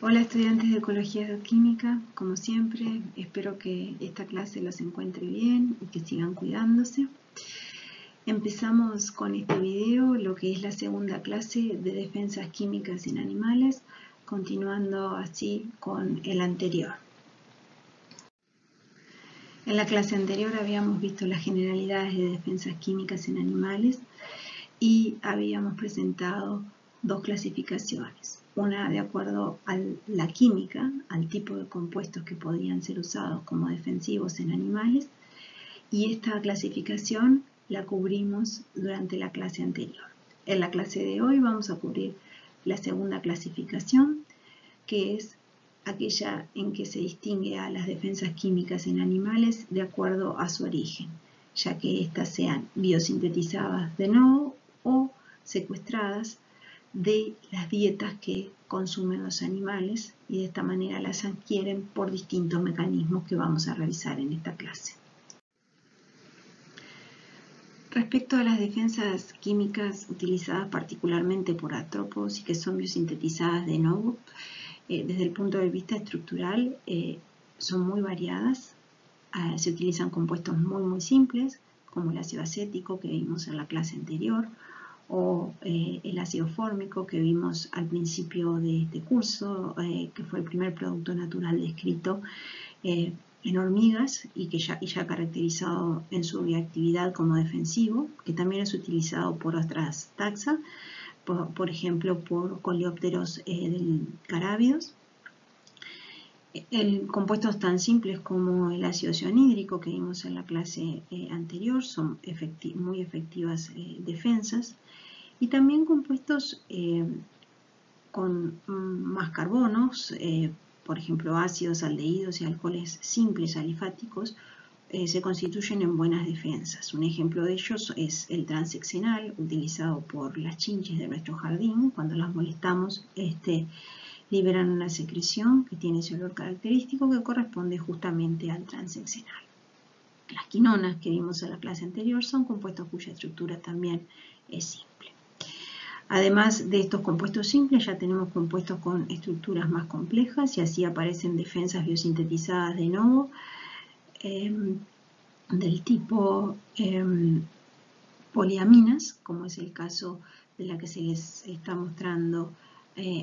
Hola estudiantes de Ecología Bioquímica, como siempre espero que esta clase los encuentre bien y que sigan cuidándose. Empezamos con este video lo que es la segunda clase de defensas químicas en animales, continuando así con el anterior. En la clase anterior habíamos visto las generalidades de defensas químicas en animales y habíamos presentado dos clasificaciones. Una de acuerdo a la química, al tipo de compuestos que podían ser usados como defensivos en animales, y esta clasificación la cubrimos durante la clase anterior. En la clase de hoy vamos a cubrir la segunda clasificación, que es aquella en que se distingue a las defensas químicas en animales de acuerdo a su origen, ya que éstas sean biosintetizadas de nuevo o secuestradas de las dietas que consumen los animales, y de esta manera las adquieren por distintos mecanismos que vamos a revisar en esta clase. Respecto a las defensas químicas utilizadas particularmente por artrópodos y que son biosintetizadas de nuevo, desde el punto de vista estructural son muy variadas. Se utilizan compuestos muy simples como el ácido acético que vimos en la clase anterior, o el ácido fórmico que vimos al principio de este curso, que fue el primer producto natural descrito en hormigas y que ya caracterizado en su reactividad como defensivo, que también es utilizado por otras taxas, por ejemplo por coleópteros carábidos. Compuestos tan simples como el ácido cianhídrico que vimos en la clase anterior son muy efectivas defensas, y también compuestos con más carbonos, por ejemplo ácidos, aldehídos y alcoholes simples alifáticos, se constituyen en buenas defensas. Un ejemplo de ellos es el transeccional, utilizado por las chinches de nuestro jardín. Cuando las molestamos, liberan una secreción que tiene ese olor característico que corresponde justamente al transeccional. Las quinonas que vimos en la clase anterior son compuestos cuya estructura también es simple. Además de estos compuestos simples, ya tenemos compuestos con estructuras más complejas, y así aparecen defensas biosintetizadas de nuevo del tipo poliaminas, como es el caso de la que se les está mostrando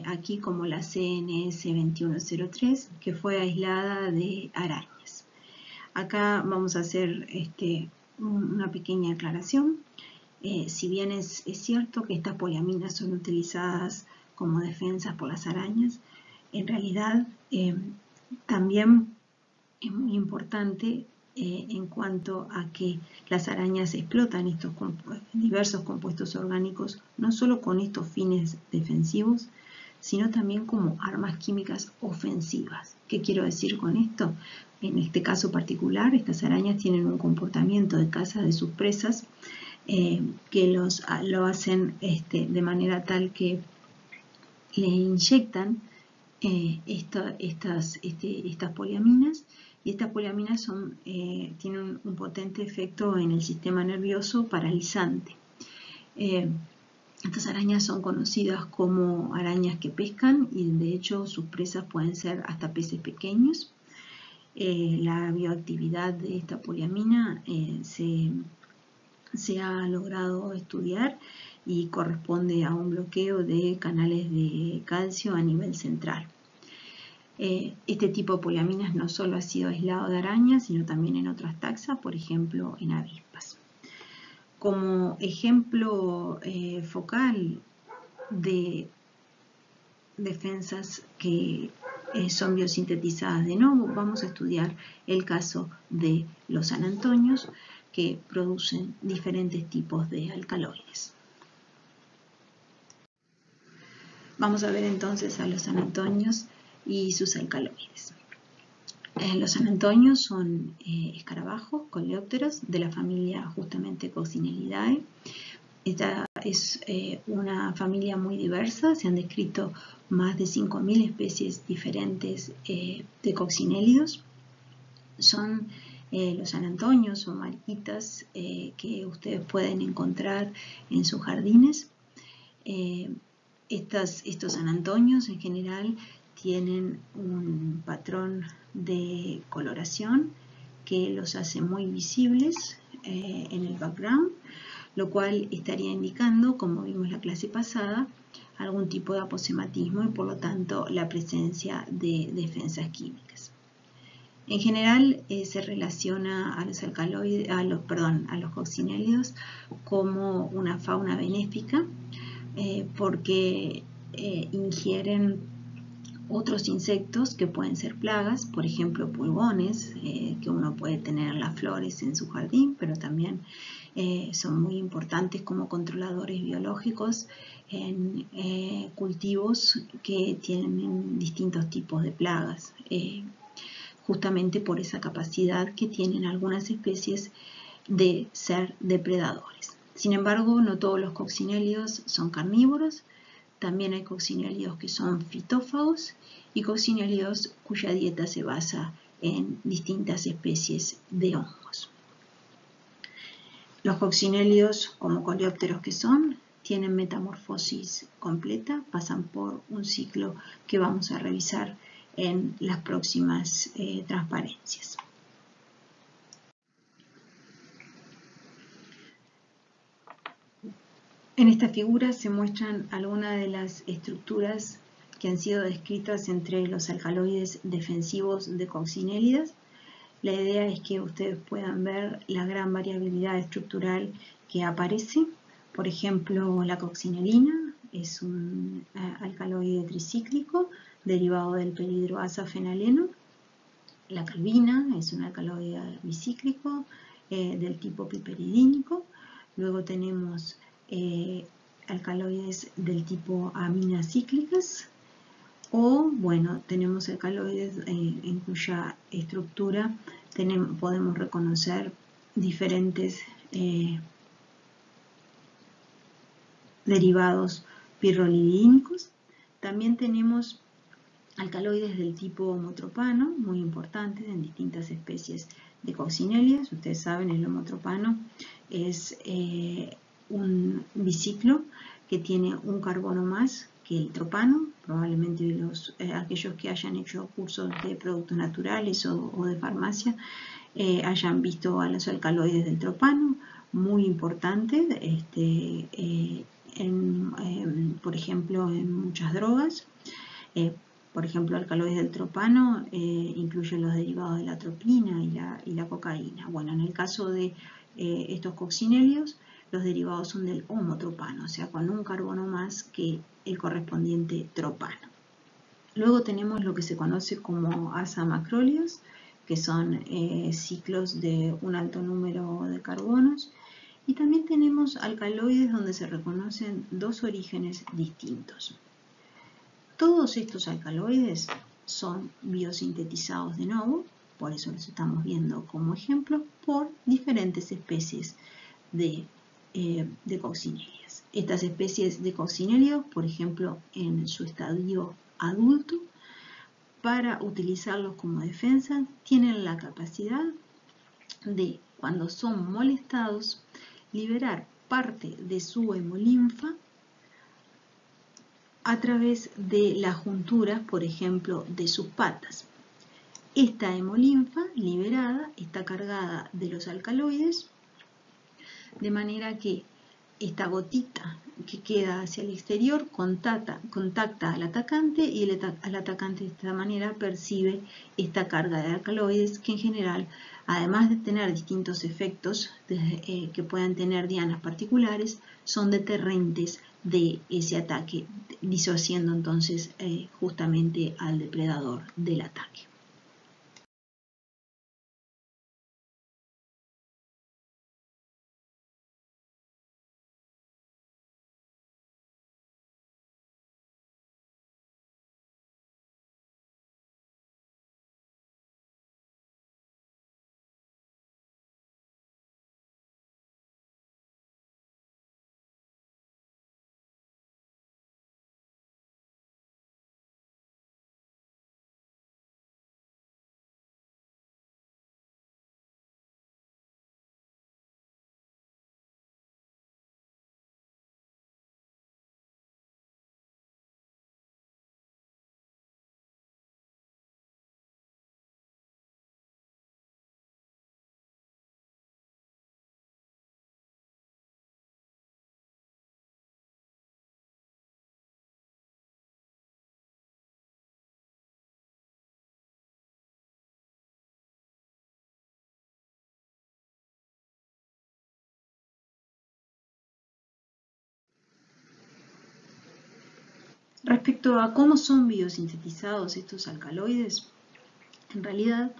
aquí como la CNS 2103, que fue aislada de arañas. Acá vamos a hacer una pequeña aclaración. Si bien es cierto que estas poliaminas son utilizadas como defensas por las arañas, en realidad también es muy importante en cuanto a que las arañas explotan estos diversos compuestos orgánicos, no solo con estos fines defensivos, sino también como armas químicas ofensivas. ¿Qué quiero decir con esto? En este caso particular, estas arañas tienen un comportamiento de caza de sus presas que lo hacen de manera tal que le inyectan estas poliaminas, y estas poliaminas tienen un potente efecto en el sistema nervioso paralizante. Estas arañas son conocidas como arañas que pescan, y de hecho sus presas pueden ser hasta peces pequeños. La bioactividad de esta poliamina se ha logrado estudiar y corresponde a un bloqueo de canales de calcio a nivel central. Este tipo de poliaminas no solo ha sido aislado de arañas, sino también en otras taxas, por ejemplo en avispas. Como ejemplo focal de defensas que son biosintetizadas de nuevo, vamos a estudiar el caso de los san antonios, que producen diferentes tipos de alcaloides. Vamos a ver entonces a los san antonios y sus alcaloides. Los san antonios son escarabajos, coleópteros de la familia justamente Coccinellidae. Esta es una familia muy diversa, se han descrito más de 5.000 especies diferentes de coccinélidos. Son los san antonios o mariquitas que ustedes pueden encontrar en sus jardines. Estos san antonios en general tienen un patrón de coloración que los hace muy visibles en el background, lo cual estaría indicando, como vimos en la clase pasada, algún tipo de aposematismo y por lo tanto la presencia de defensas químicas. En general se relaciona a los alcaloides, a los coccinélidos como una fauna benéfica porque ingieren otros insectos que pueden ser plagas, por ejemplo pulgones, que uno puede tener en las flores en su jardín, pero también son muy importantes como controladores biológicos en cultivos que tienen distintos tipos de plagas, justamente por esa capacidad que tienen algunas especies de ser depredadores. Sin embargo, no todos los coccinélidos son carnívoros. También hay coccinélidos que son fitófagos y coccinélidos cuya dieta se basa en distintas especies de hongos. Los coccinélidos, como coleópteros que son, tienen metamorfosis completa, pasan por un ciclo que vamos a revisar en las próximas transparencias. En esta figura se muestran algunas de las estructuras que han sido descritas entre los alcaloides defensivos de coccinélidas. La idea es que ustedes puedan ver la gran variabilidad estructural que aparece. Por ejemplo, la coccinelina es un alcaloide tricíclico derivado del perhidroazafenaleno. La calvina es un alcaloide bicíclico del tipo piperidínico. Luego tenemos alcaloides del tipo aminas cíclicas, o bueno, tenemos alcaloides en cuya estructura podemos reconocer diferentes derivados pirrolidínicos. También tenemos alcaloides del tipo homotropano, muy importantes en distintas especies de coccinélidas. Ustedes saben, el homotropano es un biciclo que tiene un carbono más que el tropano. Probablemente aquellos que hayan hecho cursos de productos naturales o de farmacia hayan visto a los alcaloides del tropano, muy importantes, por ejemplo, en muchas drogas. Por ejemplo, alcaloides del tropano incluyen los derivados de la atropina y la cocaína. Bueno, en el caso de estos coccinélidos, los derivados son del homotropano, o sea, con un carbono más que el correspondiente tropano. Luego tenemos lo que se conoce como asa-macrólidos, que son ciclos de un alto número de carbonos. Y también tenemos alcaloides donde se reconocen dos orígenes distintos. Todos estos alcaloides son biosintetizados de nuevo, por eso los estamos viendo como ejemplo, por diferentes especies de coccinélidas. Estas especies de coccinélidos, por ejemplo, en su estadio adulto, para utilizarlos como defensa, tienen la capacidad de, cuando son molestados, liberar parte de su hemolinfa a través de las junturas, por ejemplo, de sus patas. Esta hemolinfa liberada está cargada de los alcaloides, de manera que esta gotita que queda hacia el exterior contacta al atacante y el atacante de esta manera percibe esta carga de alcaloides que en general, además de tener distintos efectos que puedan tener dianas particulares, son deterrentes de ese ataque, disuadiendo entonces justamente al depredador del ataque. Respecto a cómo son biosintetizados estos alcaloides, en realidad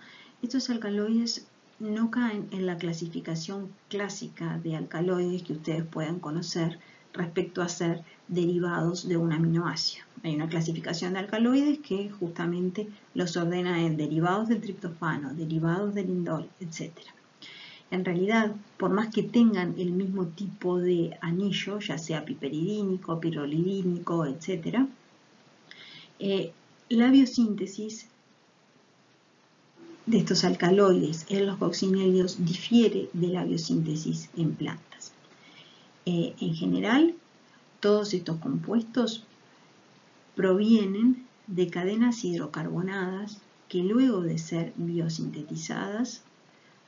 estos alcaloides no caen en la clasificación clásica de alcaloides que ustedes puedan conocer respecto a ser derivados de un aminoácido. Hay una clasificación de alcaloides que justamente los ordena en derivados del triptofano, derivados del indol, etc. En realidad, por más que tengan el mismo tipo de anillo, ya sea piperidínico, pirrolidínico, etc., la biosíntesis de estos alcaloides en los coccinelios difiere de la biosíntesis en plantas. En general, todos estos compuestos provienen de cadenas hidrocarbonadas que luego de ser biosintetizadas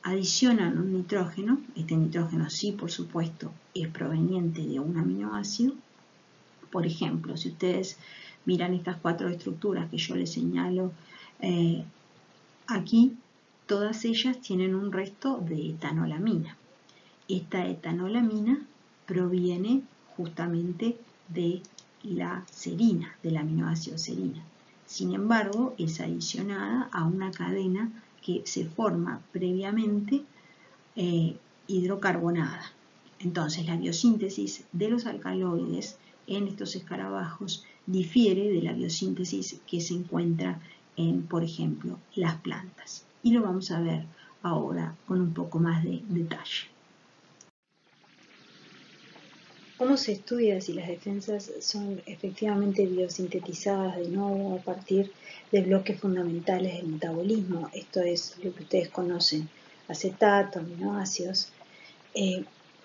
adicionan un nitrógeno. Este nitrógeno sí, por supuesto, es proveniente de un aminoácido. Por ejemplo, si ustedes miran estas 4 estructuras que yo les señalo aquí, todas ellas tienen un resto de etanolamina. Esta etanolamina proviene justamente de la serina, del aminoácido serina. Sin embargo, es adicionada a una cadena que se forma previamente hidrocarbonada. Entonces, la biosíntesis de los alcaloides en estos escarabajos difiere de la biosíntesis que se encuentra en, por ejemplo, las plantas. Y lo vamos a ver ahora con un poco más de detalle. ¿Cómo se estudia si las defensas son efectivamente biosintetizadas de nuevo a partir de bloques fundamentales del metabolismo? Esto es lo que ustedes conocen, acetato, aminoácidos.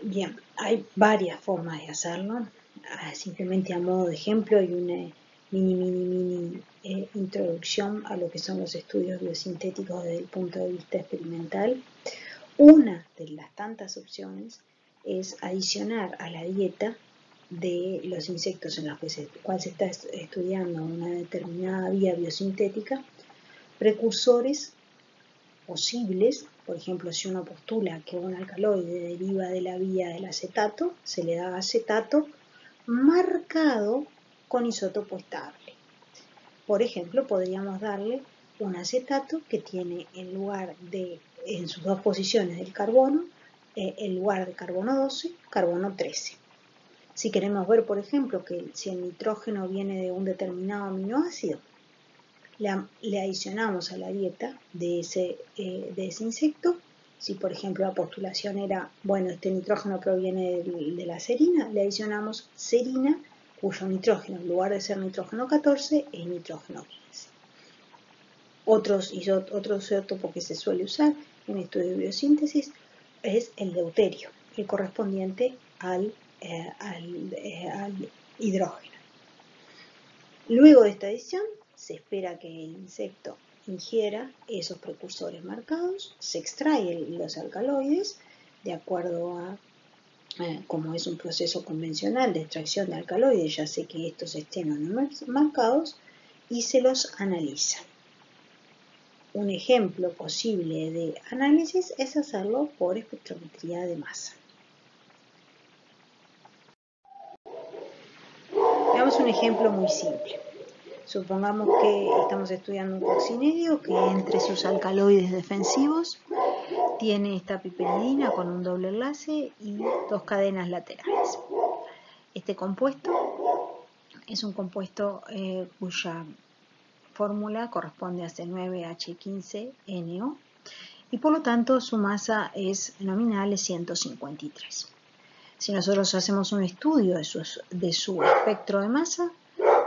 Bien, hay varias formas de hacerlo. Simplemente a modo de ejemplo y una mini introducción a lo que son los estudios biosintéticos desde el punto de vista experimental. Una de las tantas opciones es adicionar a la dieta de los insectos en los que se está estudiando una determinada vía biosintética precursores posibles. Por ejemplo, si uno postula que un alcaloide deriva de la vía del acetato, se le da acetato marcado con isótopo estable. Por ejemplo, podríamos darle un acetato que tiene en sus dos posiciones del carbono, en lugar de carbono 12, carbono 13. Si queremos ver, por ejemplo, que si el nitrógeno viene de un determinado aminoácido, le adicionamos a la dieta de ese insecto. Si, por ejemplo, la postulación era, bueno, este nitrógeno proviene de la serina, le adicionamos serina, cuyo nitrógeno, en lugar de ser nitrógeno 14, es nitrógeno 15. Otro isótopo que se suele usar en estudio de biosíntesis es el deuterio, el correspondiente al hidrógeno. Luego de esta adición, se espera que el insecto ingiera esos precursores marcados, se extraen los alcaloides de acuerdo a como es un proceso convencional de extracción de alcaloides, ya sé que estos estén o no marcados, y se los analiza. Un ejemplo posible de análisis es hacerlo por espectrometría de masa. Veamos un ejemplo muy simple. Supongamos que estamos estudiando un coccinerio que entre sus alcaloides defensivos tiene esta piperidina con un doble enlace y 2 cadenas laterales. Este compuesto es un compuesto cuya fórmula corresponde a C9H15NO y por lo tanto su masa nominal es 153. Si nosotros hacemos un estudio de su espectro de masa,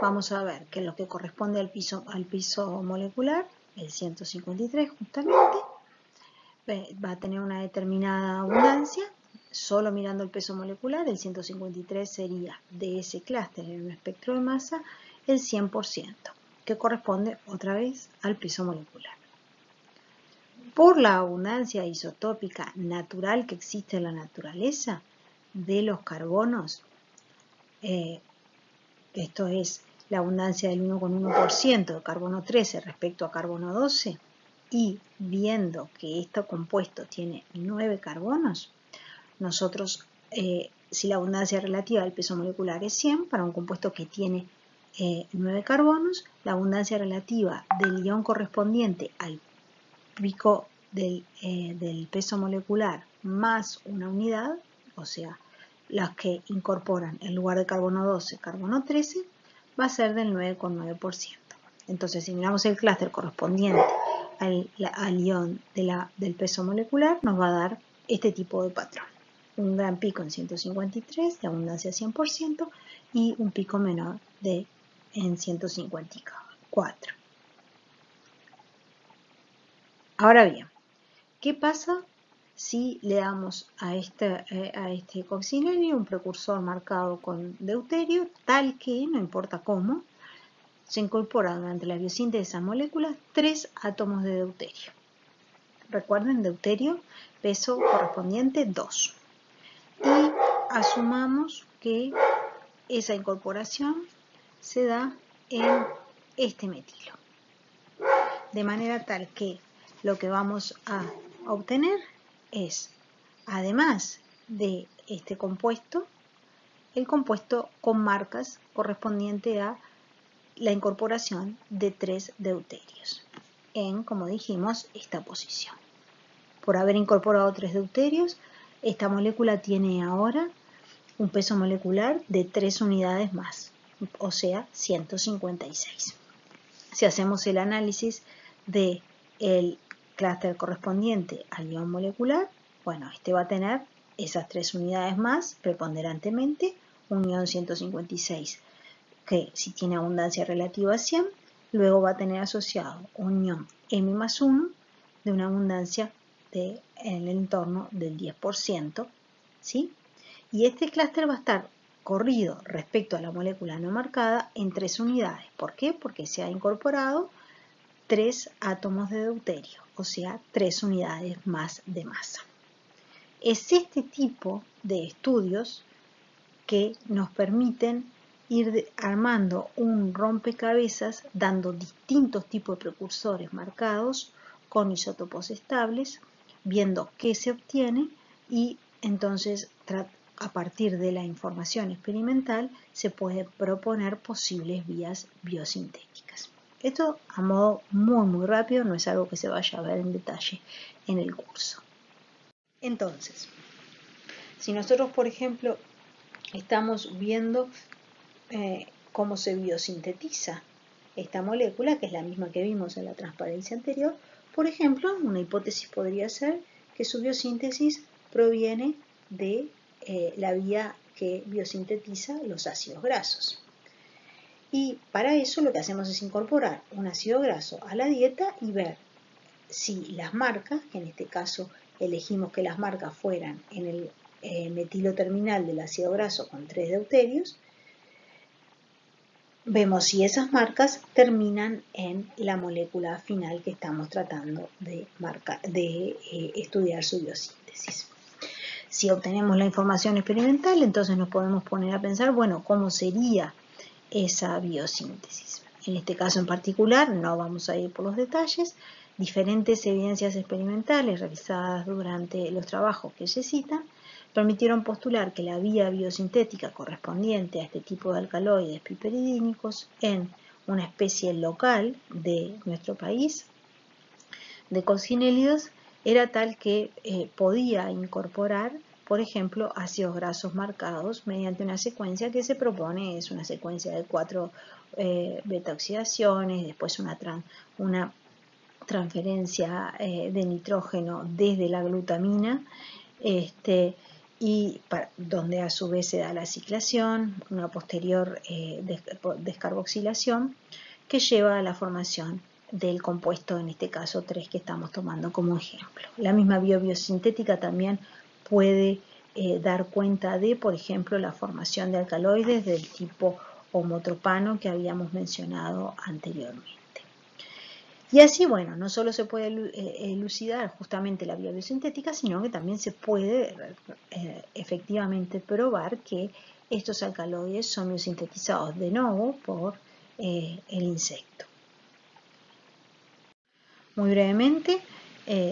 vamos a ver que lo que corresponde al piso molecular, el 153 justamente, va a tener una determinada abundancia. Solo mirando el peso molecular, el 153 sería de ese clúster en un espectro de masa el 100%, que corresponde otra vez al peso molecular. Por la abundancia isotópica natural que existe en la naturaleza de los carbonos, esto es la abundancia del 1,1% de carbono 13 respecto a carbono 12, y viendo que este compuesto tiene 9 carbonos, nosotros, si la abundancia relativa del peso molecular es 100, para un compuesto que tiene 9 carbonos, la abundancia relativa del ion correspondiente al pico del peso molecular más una unidad, o sea, las que incorporan en lugar de carbono 12, carbono 13, va a ser del 9,9%. Entonces, si miramos el clúster correspondiente al ion del peso molecular, nos va a dar este tipo de patrón. Un gran pico en 153 de abundancia 100% y un pico menor en 154. Ahora bien, ¿qué pasa si le damos a este coccinelio un precursor marcado con deuterio, tal que, no importa cómo, se incorpora durante la biosíntesis de esas moléculas 3 átomos de deuterio? Recuerden, deuterio, peso correspondiente 2. Y asumamos que esa incorporación se da en este metilo. De manera tal que lo que vamos a obtener es, además de este compuesto, el compuesto con marcas correspondiente a la incorporación de 3 deuterios en, como dijimos, esta posición. Por haber incorporado 3 deuterios, esta molécula tiene ahora un peso molecular de 3 unidades más, o sea, 156. Si hacemos el análisis del clúster correspondiente al ion molecular, bueno, este va a tener esas 3 unidades más preponderantemente, un ion 156, que si tiene abundancia relativa a 100, luego va a tener asociado un ion M más 1 de una abundancia en el entorno del 10%, ¿sí? Y este clúster va a estar corrido respecto a la molécula no marcada en 3 unidades. ¿Por qué? Porque se ha incorporado 3 átomos de deuterio, o sea, 3 unidades más de masa. Es este tipo de estudios que nos permiten ir armando un rompecabezas dando distintos tipos de precursores marcados con isótopos estables, viendo qué se obtiene y entonces a partir de la información experimental se puede proponer posibles vías biosintéticas. Esto a modo muy rápido, no es algo que se vaya a ver en detalle en el curso. Entonces, si nosotros, por ejemplo, estamos viendo cómo se biosintetiza esta molécula, que es la misma que vimos en la transparencia anterior, por ejemplo, una hipótesis podría ser que su biosíntesis proviene de la vía que biosintetiza los ácidos grasos. Y para eso lo que hacemos es incorporar un ácido graso a la dieta y ver si las marcas, que en este caso elegimos que las marcas fueran en el metilo terminal del ácido graso con 3 deuterios, vemos si esas marcas terminan en la molécula final que estamos tratando de estudiar su biosíntesis. Si obtenemos la información experimental, entonces nos podemos poner a pensar, bueno, ¿cómo sería esa biosíntesis? En este caso en particular, no vamos a ir por los detalles, diferentes evidencias experimentales realizadas durante los trabajos que se citan permitieron postular que la vía biosintética correspondiente a este tipo de alcaloides piperidínicos en una especie local de nuestro país de cocinélidos era tal que podía incorporar, por ejemplo, ácidos grasos marcados mediante una secuencia que se propone, es una secuencia de 4 beta-oxidaciones, después una transferencia de nitrógeno desde la glutamina, y donde a su vez se da la ciclación, una posterior descarboxilación que lleva a la formación del compuesto, en este caso 3 que estamos tomando como ejemplo. La misma biosintética también puede dar cuenta de, por ejemplo, la formación de alcaloides del tipo homotropano que habíamos mencionado anteriormente. Y así, bueno, no solo se puede elucidar justamente la vía biosintética, sino que también se puede efectivamente probar que estos alcaloides son biosintetizados de nuevo por el insecto. Muy brevemente,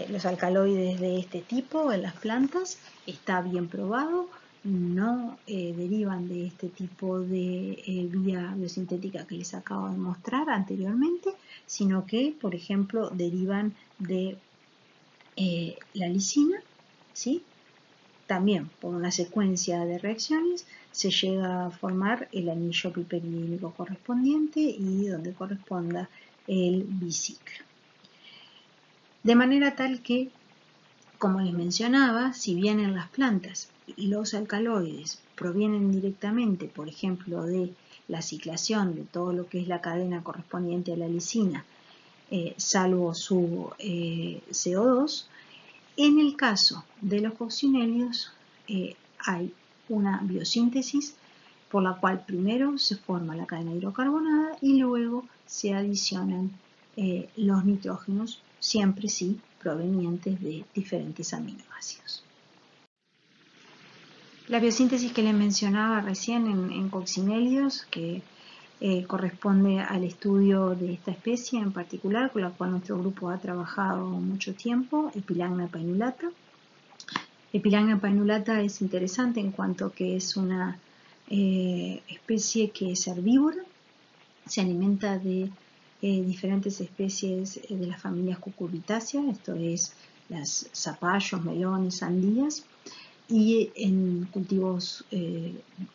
los alcaloides de este tipo en las plantas está bien probado no derivan de este tipo de vía biosintética que les acabo de mostrar anteriormente, sino que, por ejemplo, derivan de la lisina, ¿sí? También por una secuencia de reacciones se llega a formar el anillo piperidínico correspondiente y donde corresponda el biciclo. De manera tal que, como les mencionaba, si bien en las plantas los alcaloides provienen directamente, por ejemplo, de la ciclación de todo lo que es la cadena correspondiente a la lisina, salvo su CO2, en el caso de los coccinelios hay una biosíntesis por la cual primero se forma la cadena hidrocarbonada y luego se adicionan los nitrógenos, siempre sí provenientes de diferentes aminoácidos. La biosíntesis que les mencionaba recién en coccinelios, que corresponde al estudio de esta especie en particular, con la cual nuestro grupo ha trabajado mucho tiempo, Epilagna painulata. Epilagna painulata es interesante en cuanto que es una especie que es herbívora, se alimenta de diferentes especies de las familias cucurbitáceas, esto es las zapallos, melones, sandías, y en cultivos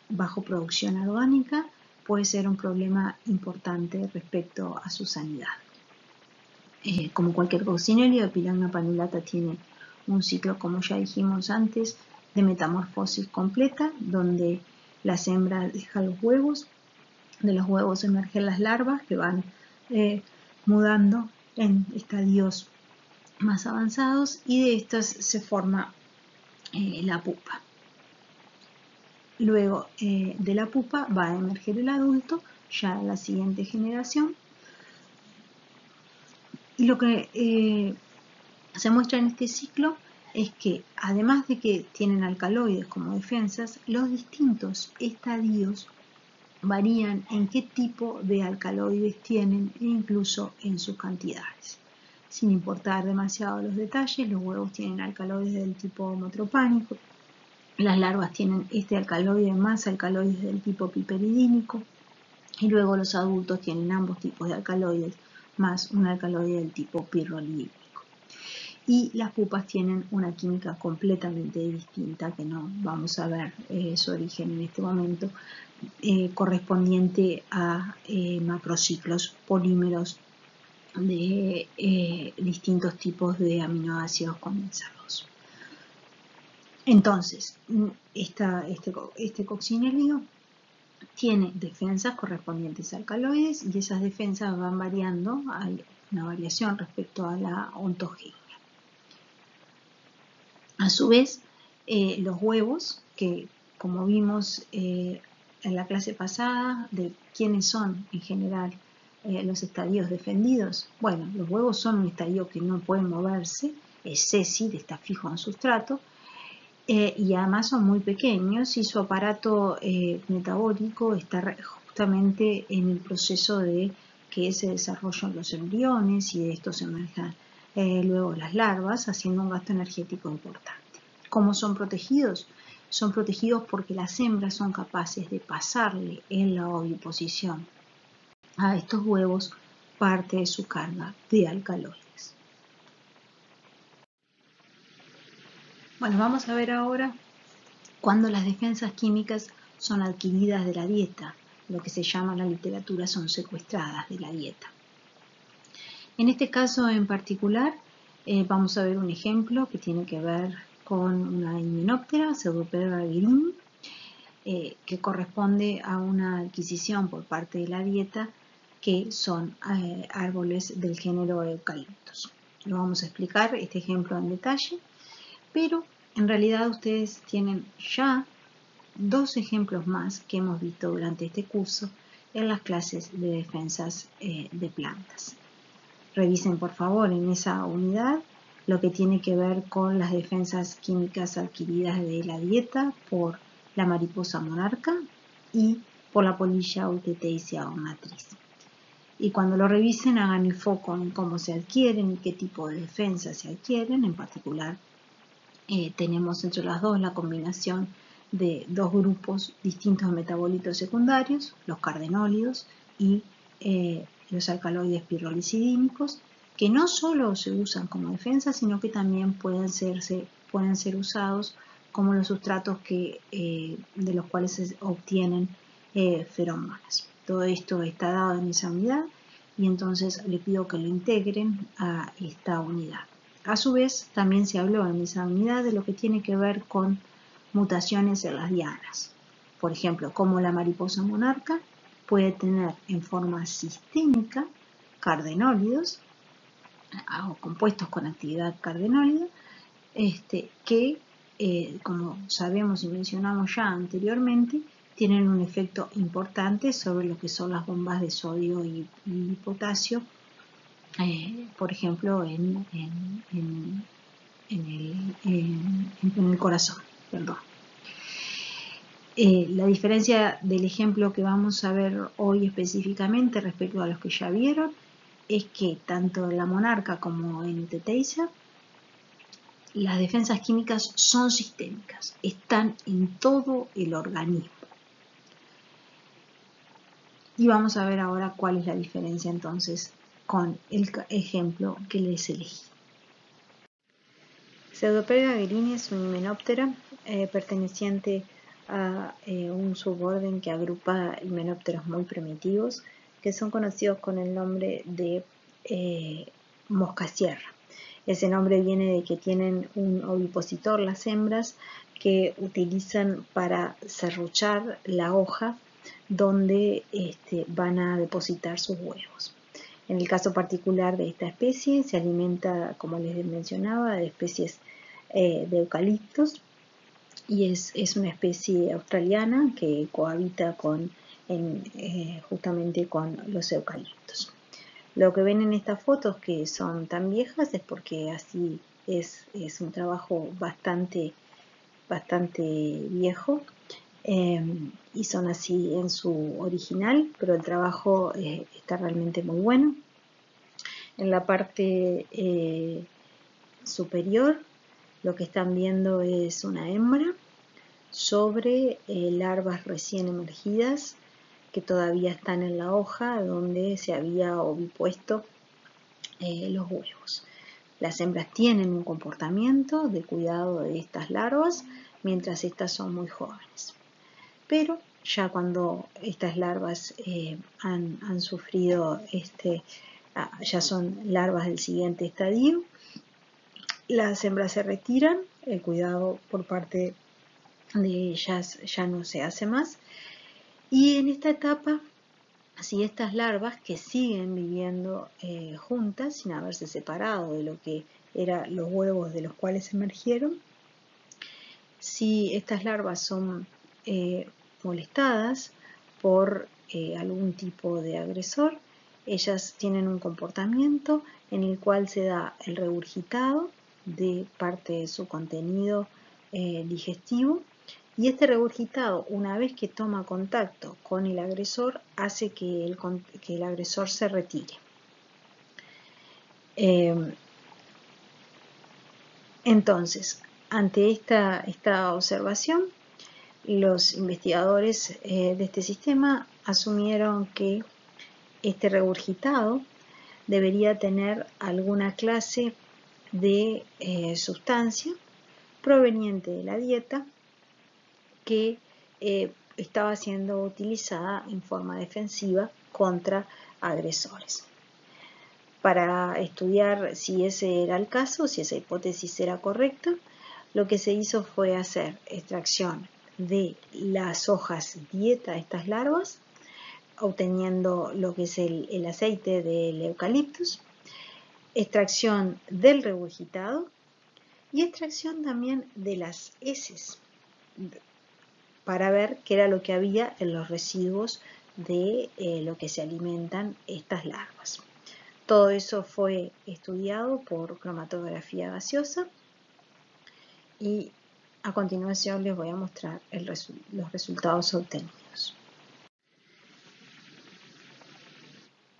bajo producción orgánica puede ser un problema importante respecto a su sanidad. Como cualquier coccinerio, Epilagna painulata tiene un ciclo, como ya dijimos antes, de metamorfosis completa, donde las hembras dejan los huevos, de los huevos emergen las larvas que van mudando en estadios más avanzados y de estas se forma la pupa. Luego de la pupa va a emerger el adulto, ya la siguiente generación. Y lo que se muestra en este ciclo es que, además de que tienen alcaloides como defensas, los distintos estadios varían en qué tipo de alcaloides tienen e incluso en sus cantidades. Sin importar demasiado los detalles, los huevos tienen alcaloides del tipo homotropánico, las larvas tienen este alcaloide más alcaloides del tipo piperidínico y luego los adultos tienen ambos tipos de alcaloides más un alcaloide del tipo pirrolídrico. Y las pupas tienen una química completamente distinta que no vamos a ver su origen en este momento, correspondiente a macrociclos polímeros de distintos tipos de aminoácidos condensados. Entonces, este coccinelio tiene defensas correspondientes a alcaloides y esas defensas van variando, hay una variación respecto a la ontogenia. A su vez, los huevos, que como vimos en la clase pasada, de quiénes son en general los estadios defendidos. Bueno, los huevos son un estadio que no puede moverse, es sésile, está fijo en sustrato, y además son muy pequeños y su aparato metabólico está justamente en el proceso de que se desarrollan los embriones y de estos emerjan luego las larvas, haciendo un gasto energético importante. ¿Cómo son protegidos? Son protegidos porque las hembras son capaces de pasarle en la oviposición a estos huevos parte de su carga de alcaloides. Bueno, vamos a ver ahora cuando las defensas químicas son adquiridas de la dieta, lo que se llama en la literatura son secuestradas de la dieta. En este caso en particular vamos a ver un ejemplo que tiene que ver con una himenóptera, Pseudoptera guerini, que corresponde a una adquisición por parte de la dieta que son árboles del género Eucaliptus. Lo vamos a explicar este ejemplo en detalle, pero en realidad ustedes tienen ya dos ejemplos más que hemos visto durante este curso en las clases de defensas de plantas. Revisen por favor en esa unidad lo que tiene que ver con las defensas químicas adquiridas de la dieta por la mariposa monarca y por la polilla Uteteisia ornatriz. Y cuando lo revisen hagan el foco en cómo se adquieren y qué tipo de defensas se adquieren. En particular tenemos entre las dos la combinación de dos grupos distintos de metabolitos secundarios, los cardenólidos y los alcaloides pirrolisidímicos, que no solo se usan como defensa, sino que también pueden ser usados como los sustratos de los cuales se obtienen feromonas. Todo esto está dado en esa unidad y entonces le pido que lo integren a esta unidad. A su vez, también se habló en esa unidad de lo que tiene que ver con mutaciones en las dianas. Por ejemplo, como la mariposa monarca puede tener en forma sistémica cardenólidos o compuestos con actividad cardenólida que, como sabemos y mencionamos ya anteriormente, tienen un efecto importante sobre lo que son las bombas de sodio y potasio, por ejemplo, en el corazón. Perdón. La diferencia del ejemplo que vamos a ver hoy específicamente respecto a los que ya vieron es que tanto en la monarca como en Teteisa las defensas químicas son sistémicas, están en todo el organismo. Y vamos a ver ahora cuál es la diferencia entonces con el ejemplo que les elegí. Pseudopelga guerini es un himenóptera perteneciente a un suborden que agrupa himenópteros muy primitivos que son conocidos con el nombre de moscasierra. Ese nombre viene de que tienen un ovipositor las hembras que utilizan para serruchar la hoja donde van a depositar sus huevos. En el caso particular de esta especie se alimenta, como les mencionaba, de especies de eucaliptos y es una especie australiana que cohabita justamente con los eucaliptos. Lo que ven en estas fotos que son tan viejas es porque así es un trabajo bastante viejo y son así en su original, pero el trabajo está realmente muy bueno. En la parte superior lo que están viendo es una hembra sobre larvas recién emergidas que todavía están en la hoja donde se había ovipuesto los huevos. Las hembras tienen un comportamiento de cuidado de estas larvas mientras estas son muy jóvenes. Pero ya cuando estas larvas han sufrido, ya son larvas del siguiente estadio, las hembras se retiran, el cuidado por parte de ellas ya no se hace más. Y en esta etapa, si estas larvas que siguen viviendo juntas sin haberse separado de lo que eran los huevos de los cuales emergieron, si estas larvas son molestadas por algún tipo de agresor, ellas tienen un comportamiento en el cual se da el regurgitado de parte de su contenido digestivo. Y este regurgitado, una vez que toma contacto con el agresor, hace que el agresor se retire. Entonces, ante esta observación, los investigadores de este sistema asumieron que este regurgitado debería tener alguna clase de sustancia proveniente de la dieta que estaba siendo utilizada en forma defensiva contra agresores. Para estudiar si ese era el caso, si esa hipótesis era correcta, lo que se hizo fue hacer extracción de las hojas dieta de estas larvas, obteniendo lo que es el aceite del eucaliptus, extracción del regurgitado y extracción también de las heces, para ver qué era lo que había en los residuos de lo que se alimentan estas larvas. Todo eso fue estudiado por cromatografía gaseosa y a continuación les voy a mostrar los resultados obtenidos.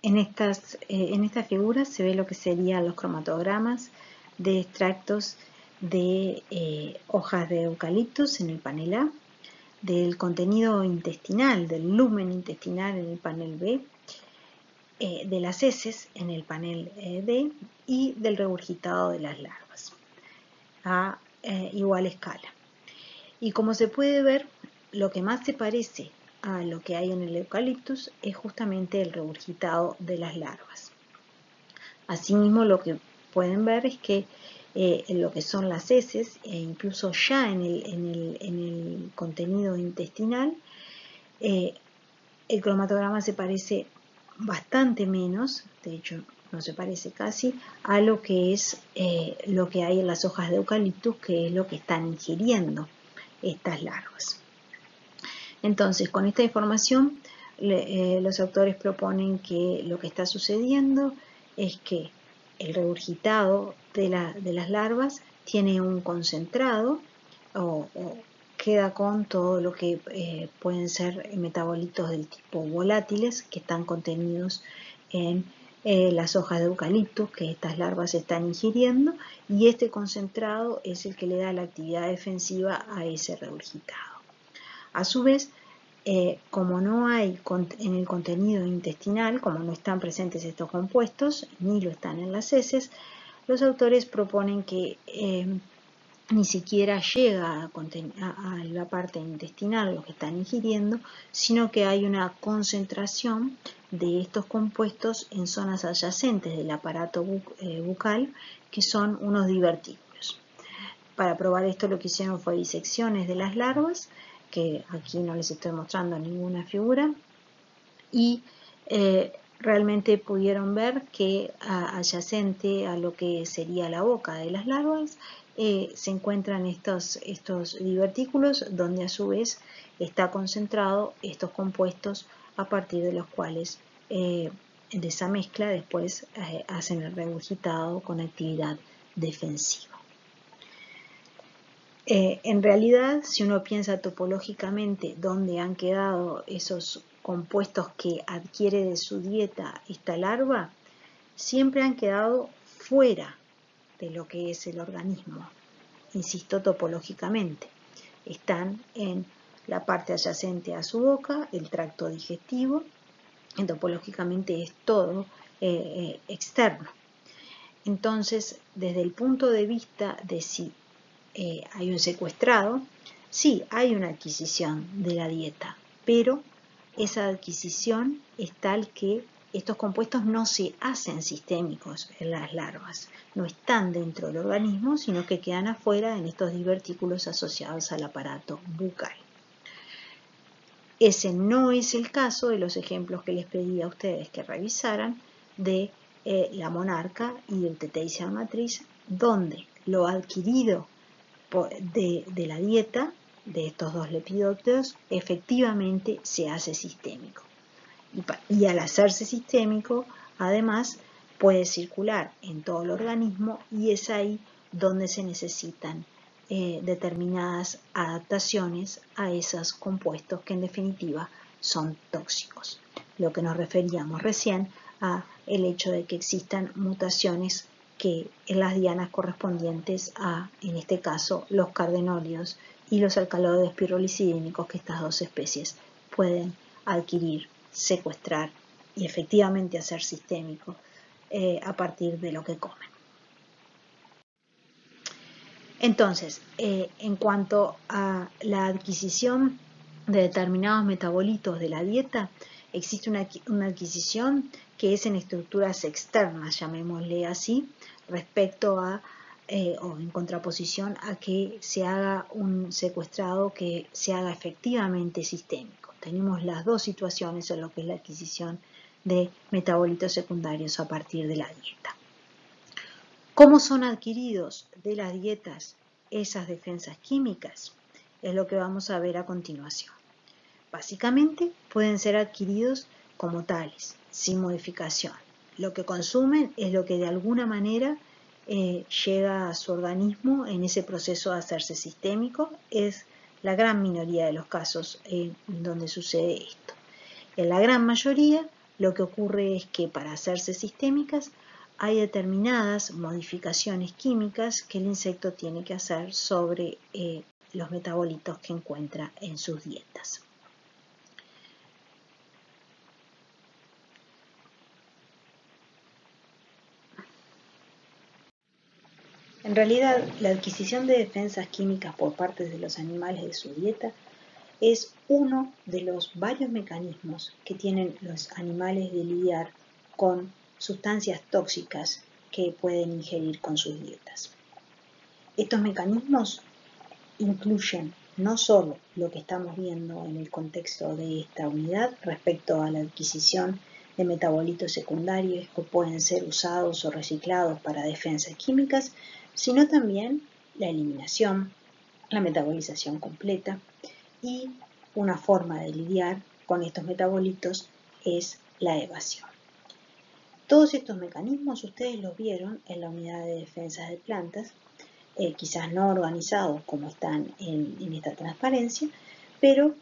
En esta figura se ve lo que serían los cromatogramas de extractos de hojas de eucaliptus en el panel A del contenido intestinal, del lumen intestinal en el panel B, de las heces en el panel D y del regurgitado de las larvas a igual escala. Y como se puede ver, lo que más se parece a lo que hay en el Eucalyptus es justamente el regurgitado de las larvas. Asimismo, lo que pueden ver es que en lo que son las heces, e incluso ya en el contenido intestinal, el cromatograma se parece bastante menos, de hecho no se parece casi, a lo que es lo que hay en las hojas de eucaliptus, que es lo que están ingiriendo estas larvas. Entonces, con esta información, los autores proponen que lo que está sucediendo es que el regurgitado de las larvas tiene un concentrado o queda con todo lo que pueden ser metabolitos del tipo volátiles que están contenidos en las hojas de eucaliptus que estas larvas están ingiriendo, y este concentrado es el que le da la actividad defensiva a ese regurgitado. A su vez, como no hay en el contenido intestinal, como no están presentes estos compuestos, ni lo están en las heces, los autores proponen que ni siquiera llega a la parte intestinal lo que están ingiriendo, sino que hay una concentración de estos compuestos en zonas adyacentes del aparato bucal, que son unos divertículos. Para probar esto lo que hicieron fue disecciones de las larvas, que aquí no les estoy mostrando ninguna figura, y realmente pudieron ver que adyacente a lo que sería la boca de las larvas se encuentran estos divertículos, donde a su vez está concentrado estos compuestos a partir de los cuales de esa mezcla después hacen el regurgitado con actividad defensiva. En realidad, si uno piensa topológicamente dónde han quedado esos compuestos que adquiere de su dieta esta larva, siempre han quedado fuera de lo que es el organismo. Insisto, topológicamente. Están en la parte adyacente a su boca, el tracto digestivo, y topológicamente es todo externo. Entonces, desde el punto de vista de si hay un secuestrado, sí, hay una adquisición de la dieta, pero esa adquisición es tal que estos compuestos no se hacen sistémicos en las larvas, no están dentro del organismo, sino que quedan afuera en estos divertículos asociados al aparato bucal. Ese no es el caso de los ejemplos que les pedí a ustedes que revisaran de la monarca y del Eutetheisia matriz, donde lo adquirido de la dieta de estos dos lepidópteros efectivamente se hace sistémico. Y al hacerse sistémico, además, puede circular en todo el organismo, y es ahí donde se necesitan determinadas adaptaciones a esos compuestos que en definitiva son tóxicos. Lo que nos referíamos recién a el hecho de que existan mutaciones que en las dianas correspondientes a, en este caso, los cardenolios y los alcaloides pirrolicidínicos que estas dos especies pueden adquirir, secuestrar y efectivamente hacer sistémico a partir de lo que comen. Entonces, en cuanto a la adquisición de determinados metabolitos de la dieta, existe una adquisición que es en estructuras externas, llamémosle así, respecto a, o en contraposición a que se haga un secuestrado que se haga efectivamente sistémico. Tenemos las dos situaciones en lo que es la adquisición de metabolitos secundarios a partir de la dieta. ¿Cómo son adquiridos de las dietas esas defensas químicas? Es lo que vamos a ver a continuación. Básicamente pueden ser adquiridos como tales, sin modificación. Lo que consumen es lo que de alguna manera llega a su organismo en ese proceso de hacerse sistémico. Es la gran minoría de los casos en donde sucede esto. En la gran mayoría lo que ocurre es que para hacerse sistémicas hay determinadas modificaciones químicas que el insecto tiene que hacer sobre los metabolitos que encuentra en sus dietas. En realidad, la adquisición de defensas químicas por parte de los animales de su dieta es uno de los varios mecanismos que tienen los animales de lidiar con sustancias tóxicas que pueden ingerir con sus dietas. Estos mecanismos incluyen no solo lo que estamos viendo en el contexto de esta unidad respecto a la adquisición de metabolitos secundarios que pueden ser usados o reciclados para defensas químicas, sino también la eliminación, la metabolización completa, y una forma de lidiar con estos metabolitos es la evasión. Todos estos mecanismos ustedes los vieron en la unidad de defensas de plantas, quizás no organizados como están en esta transparencia, pero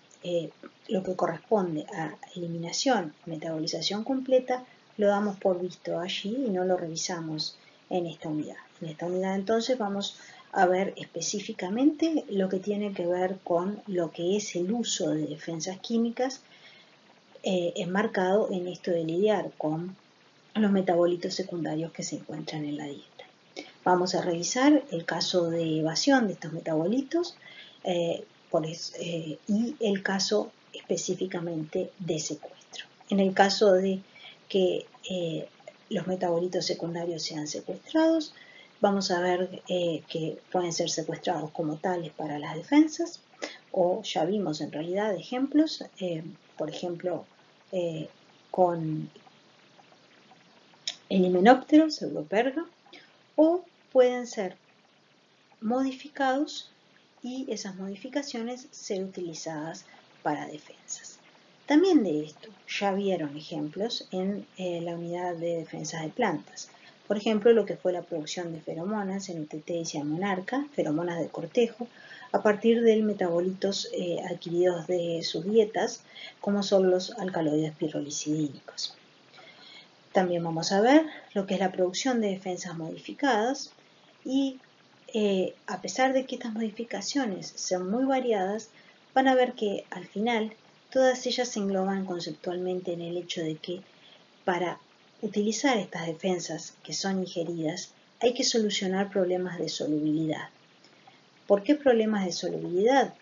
lo que corresponde a eliminación, metabolización completa, lo damos por visto allí y no lo revisamos en esta unidad. En esta unidad entonces vamos a ver específicamente lo que tiene que ver con lo que es el uso de defensas químicas enmarcado en esto de lidiar con los metabolitos secundarios que se encuentran en la dieta. Vamos a revisar el caso de evasión de estos metabolitos y el caso específicamente de secuestro. En el caso de que los metabolitos secundarios sean secuestrados, vamos a ver que pueden ser secuestrados como tales para las defensas, o ya vimos en realidad ejemplos, por ejemplo, con el Hymenoptera, Pseudoperga, o pueden ser modificados y esas modificaciones ser utilizadas para defensas. También de esto ya vieron ejemplos en la unidad de defensas de plantas. Por ejemplo, lo que fue la producción de feromonas en Teteisia monarca, feromonas de cortejo, a partir de metabolitos adquiridos de sus dietas, como son los alcaloides pirrolicidínicos. También vamos a ver lo que es la producción de defensas modificadas y a pesar de que estas modificaciones son muy variadas, van a ver que al final todas ellas se engloban conceptualmente en el hecho de que para utilizar estas defensas que son ingeridas hay que solucionar problemas de solubilidad. ¿Por qué problemas de solubilidad?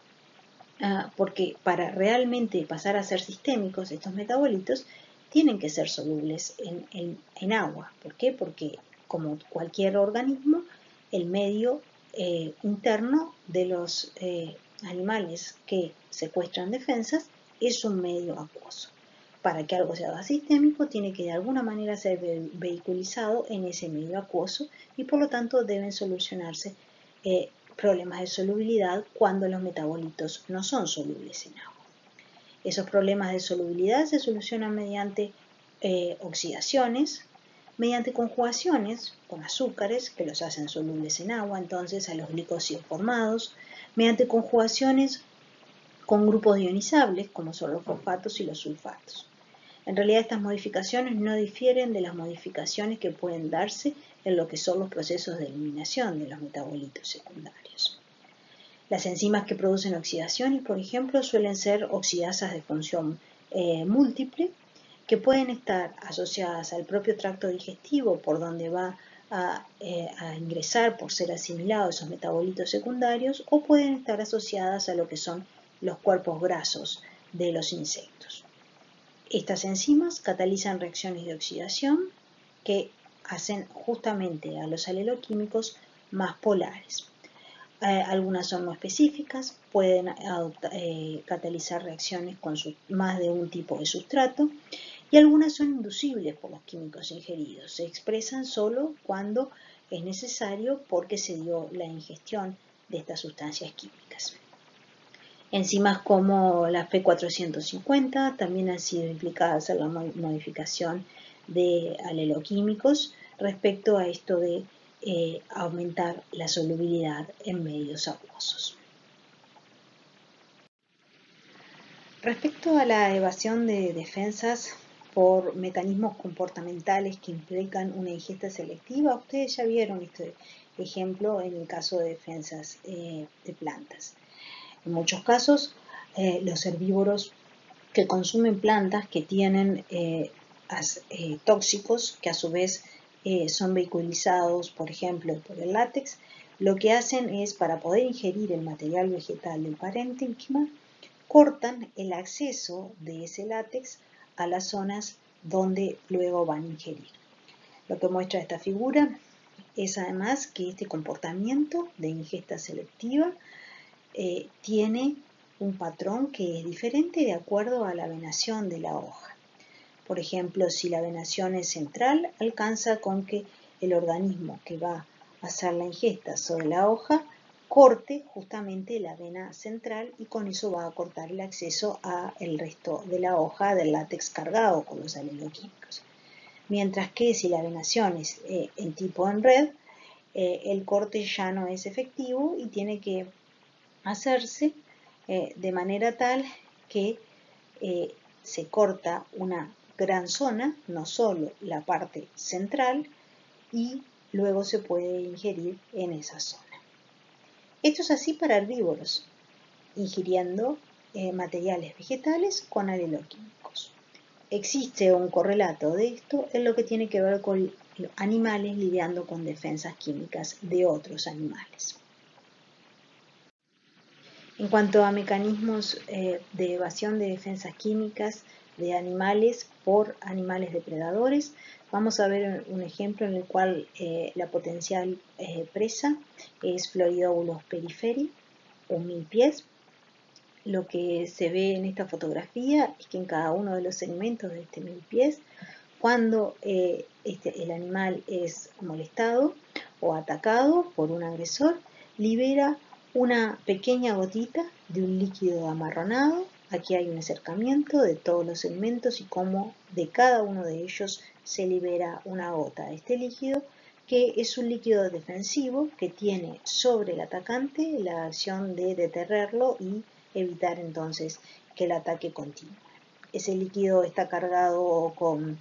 Porque para realmente pasar a ser sistémicos estos metabolitos tienen que ser solubles en agua. ¿Por qué? Porque como cualquier organismo, el medio interno de los animales que secuestran defensas es un medio acuoso. Para que algo se haga sistémico, tiene que de alguna manera ser vehiculizado en ese medio acuoso y por lo tanto deben solucionarse problemas de solubilidad cuando los metabolitos no son solubles en agua. Esos problemas de solubilidad se solucionan mediante oxidaciones, mediante conjugaciones con azúcares que los hacen solubles en agua, entonces a los glicósidos formados, mediante conjugaciones con grupos ionizables como son los fosfatos y los sulfatos. En realidad estas modificaciones no difieren de las modificaciones que pueden darse en lo que son los procesos de eliminación de los metabolitos secundarios. Las enzimas que producen oxidaciones, por ejemplo, suelen ser oxidasas de función múltiple, que pueden estar asociadas al propio tracto digestivo por donde va a ingresar por ser asimilados esos metabolitos secundarios, o pueden estar asociadas a lo que son los cuerpos grasos de los insectos. Estas enzimas catalizan reacciones de oxidación que hacen justamente a los aleloquímicos más polares. Algunas son no específicas, pueden catalizar reacciones con más de un tipo de sustrato, y algunas son inducibles por los químicos ingeridos. Se expresan solo cuando es necesario porque se dio la ingestión de estas sustancias químicas. Enzimas como la P450 también han sido implicadas en la modificación de aleloquímicos respecto a esto de aumentar la solubilidad en medios acuosos. Respecto a la evasión de defensas por mecanismos comportamentales que implican una ingesta selectiva, ustedes ya vieron este ejemplo en el caso de defensas de plantas. En muchos casos, los herbívoros que consumen plantas que tienen tóxicos que a su vez son vehiculizados, por ejemplo, por el látex, lo que hacen es, para poder ingerir el material vegetal del parénquima, cortan el acceso de ese látex a las zonas donde luego van a ingerir. Lo que muestra esta figura es además que este comportamiento de ingesta selectiva tiene un patrón que es diferente de acuerdo a la venación de la hoja. Por ejemplo, si la venación es central, alcanza con que el organismo que va a hacer la ingesta sobre la hoja corte justamente la vena central y con eso va a cortar el acceso al resto de la hoja del látex cargado con los aleloquímicos. Mientras que si la venación es en tipo en red, el corte ya no es efectivo y tiene que hacerse de manera tal que se corta una gran zona, no solo la parte central, y luego se puede ingerir en esa zona. Esto es así para herbívoros, ingiriendo materiales vegetales con aleloquímicos. Existe un correlato de esto en lo que tiene que ver con animales lidiando con defensas químicas de otros animales. En cuanto a mecanismos de evasión de defensas químicas de animales por animales depredadores, vamos a ver un ejemplo en el cual la potencial presa es Floriobulus periferi, un milpiés. Lo que se ve en esta fotografía es que en cada uno de los segmentos de este milpiés, cuando el animal es molestado o atacado por un agresor, libera una pequeña gotita de un líquido amarronado. Aquí hay un acercamiento de todos los segmentos y cómo de cada uno de ellos se libera una gota de este líquido, que es un líquido defensivo que tiene sobre el atacante la acción de detenerlo y evitar entonces que el ataque continúe. Ese líquido está cargado con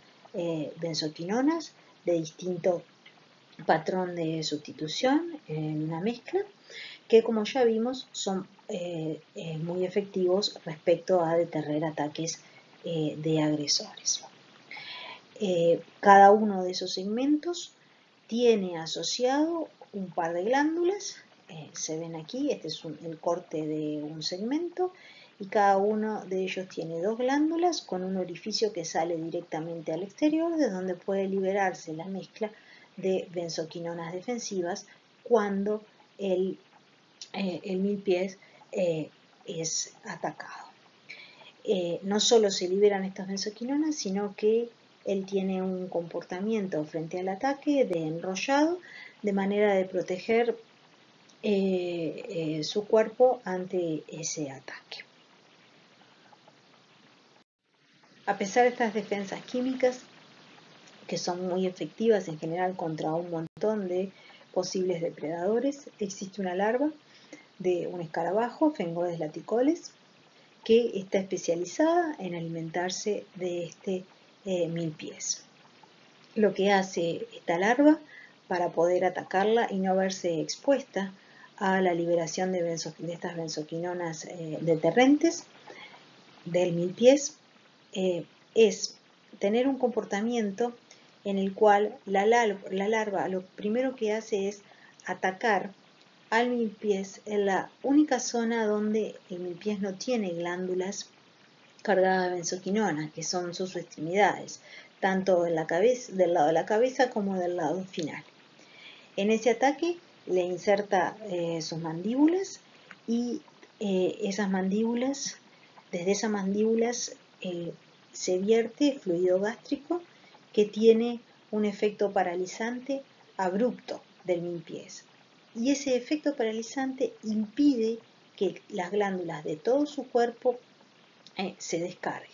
benzoquinonas de distinto patrón de sustitución en una mezcla, que como ya vimos son muy efectivos respecto a detener ataques de agresores. Cada uno de esos segmentos tiene asociado un par de glándulas, se ven aquí, este es el corte de un segmento, y cada uno de ellos tiene dos glándulas con un orificio que sale directamente al exterior, de donde puede liberarse la mezcla de benzoquinonas defensivas cuando el milpiés es atacado. No solo se liberan estas benzoquinonas, sino que él tiene un comportamiento frente al ataque de enrollado, de manera de proteger su cuerpo ante ese ataque. A pesar de estas defensas químicas, que son muy efectivas en general contra un montón de posibles depredadores, existe una larva de un escarabajo, Phengodes laticoles, que está especializada en alimentarse de este milpiés. Lo que hace esta larva para poder atacarla y no verse expuesta a la liberación de estas benzoquinonas deterrentes del milpiés es tener un comportamiento en el cual la larva lo primero que hace es atacar al milpiés en la única zona donde el milpiés no tiene glándulas cargadas de benzoquinona, que son sus extremidades, tanto en la cabeza, del lado de la cabeza como del lado final. En ese ataque le inserta sus mandíbulas y esas mandíbulas, desde esas mandíbulas se vierte fluido gástrico que tiene un efecto paralizante abrupto del milpiés. Y ese efecto paralizante impide que las glándulas de todo su cuerpo se descarguen.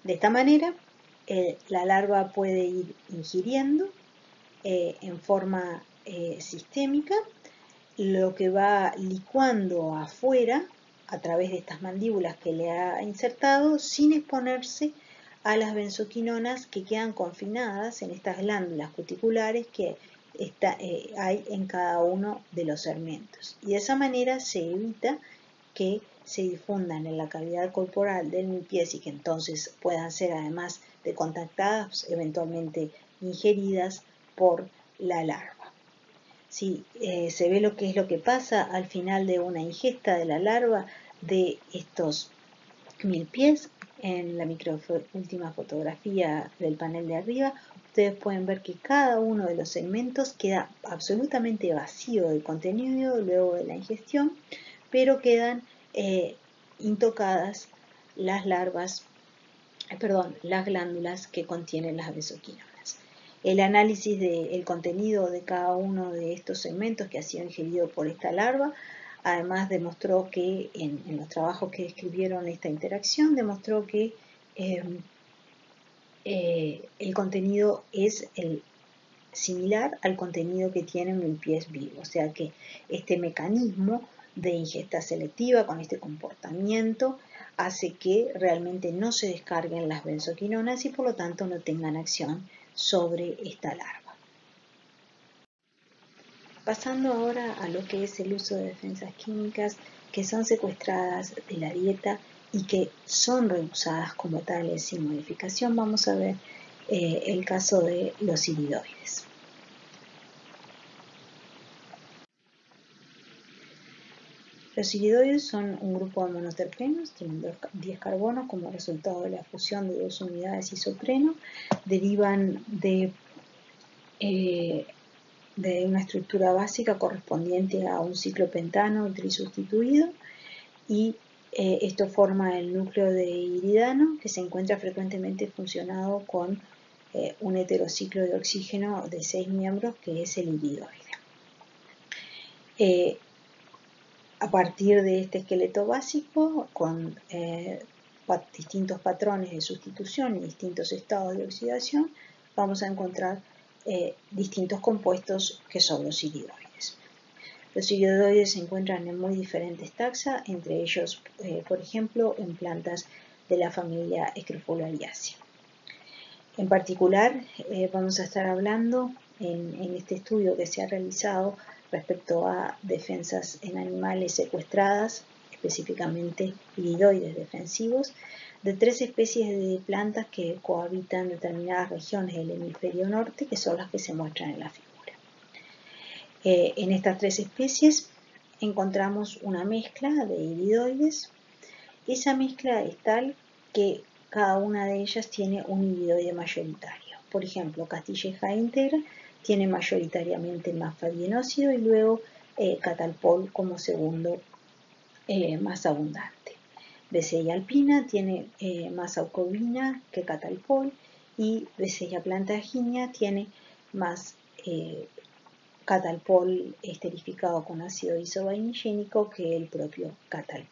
De esta manera, la larva puede ir ingiriendo en forma sistémica lo que va licuando afuera a través de estas mandíbulas que le ha insertado sin exponerse a las benzoquinonas que quedan confinadas en estas glándulas cuticulares que hay en cada uno de los segmentos. Y de esa manera se evita que se difundan en la cavidad corporal del milpies y que entonces puedan ser, además de contactadas, eventualmente ingeridas por la larva. Si se ve lo que es lo que pasa al final de una ingesta de la larva de estos milpies, en la última fotografía del panel de arriba, ustedes pueden ver que cada uno de los segmentos queda absolutamente vacío de contenido luego de la ingestión, pero quedan intocadas las larvas, las glándulas que contienen las besoquinonas. El análisis del contenido de cada uno de estos segmentos que ha sido ingerido por esta larva, además demostró que en los trabajos que describieron esta interacción, demostró que el contenido es similar al contenido que tiene un milpies vivo, o sea que este mecanismo de ingesta selectiva con este comportamiento hace que realmente no se descarguen las benzoquinonas y por lo tanto no tengan acción sobre esta larva. Pasando ahora a lo que es el uso de defensas químicas que son secuestradas de la dieta y que son reusadas como tales sin modificación, vamos a ver el caso de los iridoides. Los iridoides son un grupo de monoterpenos, tienen 10 carbonos como resultado de la fusión de 2 unidades isopreno, derivan de una estructura básica correspondiente a un ciclopentano trisustituido y esto forma el núcleo de iridano que se encuentra frecuentemente funcionado con un heterociclo de oxígeno de 6 miembros que es el iridoide. A partir de este esqueleto básico, con distintos patrones de sustitución y distintos estados de oxidación, vamos a encontrar distintos compuestos que son los iridoides. Los iridoides se encuentran en muy diferentes taxa, entre ellos, por ejemplo, en plantas de la familia Scrophulariaceae. En particular, vamos a estar hablando en este estudio que se ha realizado respecto a defensas en animales secuestradas, específicamente iridoides defensivos, de 3 especies de plantas que cohabitan en determinadas regiones del hemisferio norte, que son las que se muestran en la figura. En estas 3 especies encontramos una mezcla de iridoides. Esa mezcla es tal que cada una de ellas tiene un iridoide mayoritario. Por ejemplo, Castilleja íntegra tiene mayoritariamente mafadienócido y luego catalpol como segundo más abundante. Bacteria alpina tiene más aucobina que catalpol y Bacteria plantaginia tiene más catalpol esterificado con ácido isovainillénico que el propio catalpol.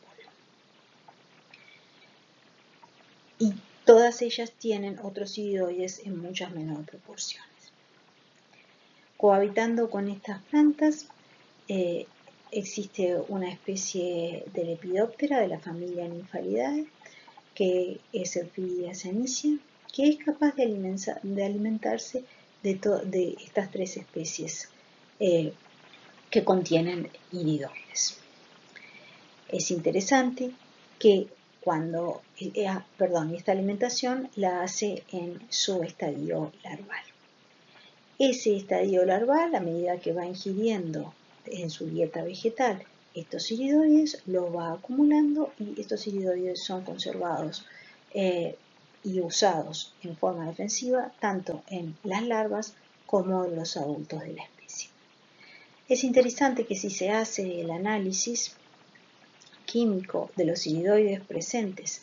Y todas ellas tienen otros iridoides en muchas menores proporciones. Cohabitando con estas plantas existe una especie de Lepidoptera de la familia Nymphalidae, que es Euphyllia cianicia, que es capaz de alimentarse de estas 3 especies que contienen iridoides. Es interesante que cuando esta alimentación la hace en su estadio larval. Ese estadio larval, a medida que va ingiriendo en su dieta vegetal estos iridoides, los va acumulando y estos iridoides son conservados y usados en forma defensiva tanto en las larvas como en los adultos de la especie. Es interesante que si se hace el análisis químico de los iridoides presentes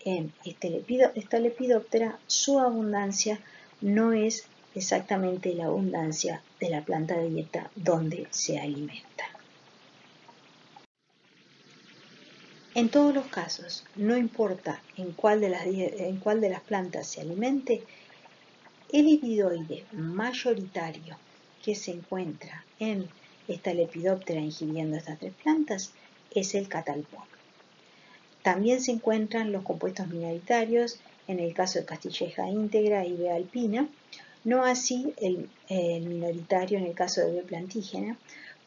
en esta Lepidoptera, su abundancia no es exactamente la abundancia de la planta de dieta donde se alimenta. En todos los casos, no importa en cuál de las plantas se alimente, el iridoide mayoritario que se encuentra en esta Lepidoptera ingiriendo estas 3 plantas es el catalpol. También se encuentran los compuestos minoritarios en el caso de Castilleja íntegra y B. alpina, no así el minoritario en el caso de B. plantígena,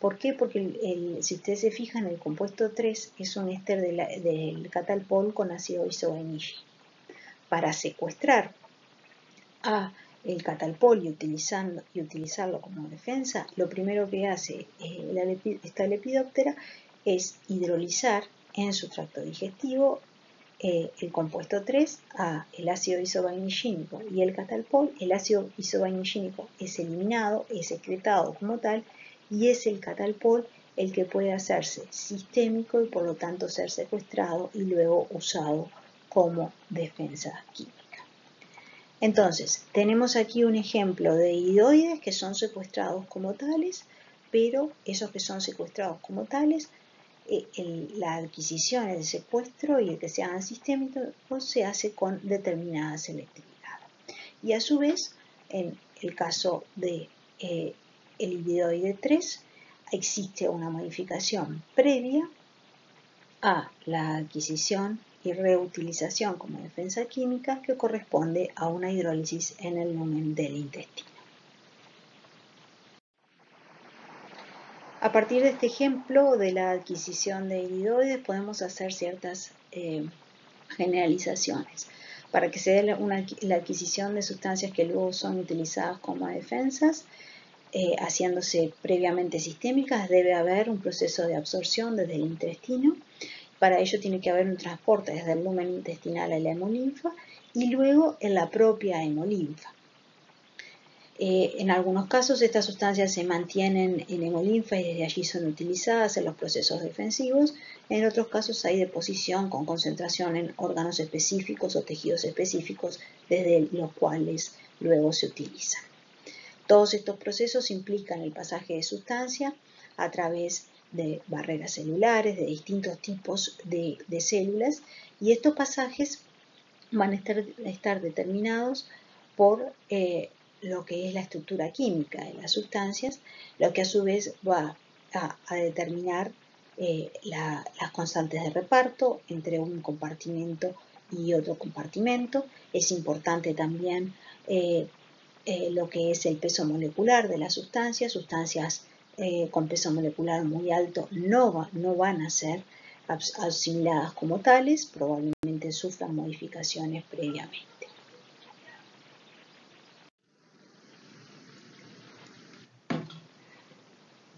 ¿Por qué? Porque si ustedes se fijan, el compuesto 3 es un éster del catalpol con ácido isovainillínico. Para secuestrar a el catalpol y utilizarlo como defensa, lo primero que hace esta lepidóptera es hidrolizar en su tracto digestivo el compuesto 3 a el ácido isovainillínico y el catalpol. El ácido isovainillínico es eliminado, es excretado como tal, y es el catalpol el que puede hacerse sistémico y por lo tanto ser secuestrado y luego usado como defensa química. Entonces, tenemos aquí un ejemplo de iridoides que son secuestrados como tales, pero esos que son secuestrados como tales, la adquisición, el secuestro y el que se hagan sistémicos se hace con determinada selectividad. Y a su vez, en el caso de el iridoide 3, existe una modificación previa a la adquisición y reutilización como defensa química que corresponde a una hidrólisis en el lumen del intestino. A partir de este ejemplo de la adquisición de iridoides podemos hacer ciertas generalizaciones. Para que se dé la adquisición de sustancias que luego son utilizadas como defensas, haciéndose previamente sistémicas, debe haber un proceso de absorción desde el intestino. Para ello tiene que haber un transporte desde el lumen intestinal a la hemolinfa y luego en la propia hemolinfa. En algunos casos estas sustancias se mantienen en hemolinfa y desde allí son utilizadas en los procesos defensivos. En otros casos hay deposición con concentración en órganos específicos o tejidos específicos desde los cuales luego se utilizan. Todos estos procesos implican el pasaje de sustancia a través de barreras celulares, de distintos tipos de células, y estos pasajes van a estar determinados por lo que es la estructura química de las sustancias, lo que a su vez va a determinar las constantes de reparto entre un compartimento y otro compartimento. Es importante también lo que es el peso molecular de las sustancias. Sustancias con peso molecular muy alto no van a ser asimiladas como tales, probablemente sufran modificaciones previamente.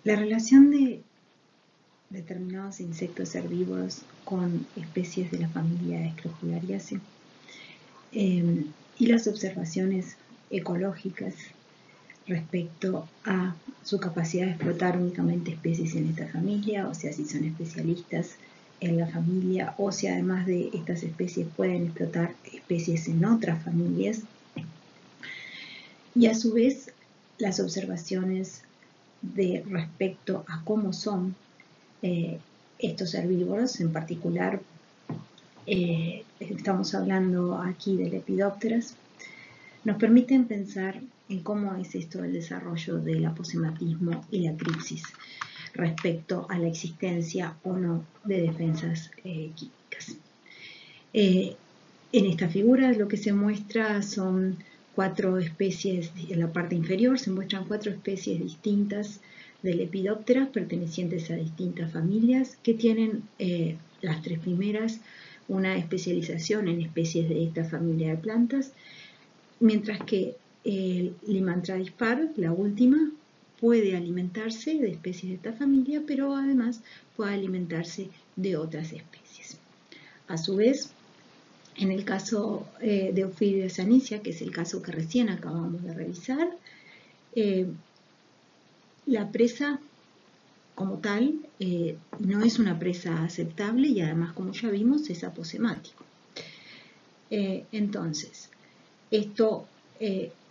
La relación de determinados insectos herbívoros con especies de la familia Scrophulariaceae y las observaciones ecológicas respecto a su capacidad de explotar únicamente especies en esta familia, o sea, si son especialistas en la familia, o si además de estas especies pueden explotar especies en otras familias, y a su vez las observaciones respecto a cómo son estos herbívoros, en particular estamos hablando aquí de lepidópteras, nos permiten pensar en cómo es esto del desarrollo del aposematismo y la cripsis respecto a la existencia o no de defensas químicas. En esta figura lo que se muestra son 4 especies, en la parte inferior se muestran 4 especies distintas de lepidópteras pertenecientes a distintas familias que tienen las 3 primeras una especialización en especies de esta familia de plantas, mientras que el Lymantha dispar, la última, puede alimentarse de especies de esta familia, pero además puede alimentarse de otras especies. A su vez, en el caso de Ophidia sanicia, que es el caso que recién acabamos de revisar, la presa como tal no es una presa aceptable y además, como ya vimos, es aposemático. Entonces, esto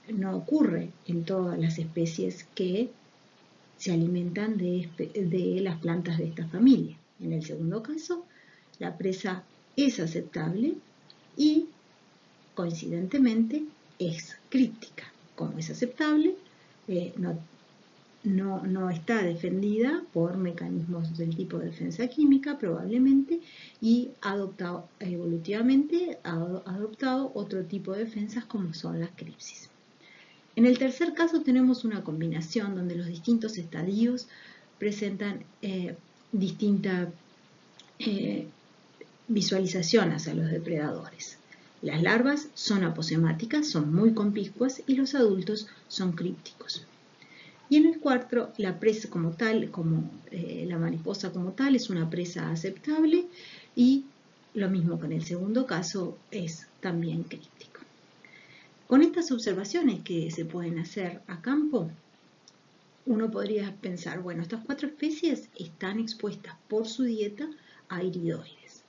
no ocurre en todas las especies que se alimentan de las plantas de esta familia. En el segundo caso, la presa es aceptable y, coincidentemente, es críptica. Como es aceptable, no está defendida por mecanismos del tipo de defensa química, probablemente, y evolutivamente ha adoptado otro tipo de defensas como son las cripsis. En el tercer caso tenemos una combinación donde los distintos estadios presentan distinta visualización hacia los depredadores. Las larvas son aposemáticas, son muy conspicuas, y los adultos son crípticos. Y en el cuarto, la presa como tal, la mariposa como tal, es una presa aceptable, y lo mismo que en el segundo caso, es también críptico. Con estas observaciones que se pueden hacer a campo, uno podría pensar, bueno, estas 4 especies están expuestas por su dieta a iridoides.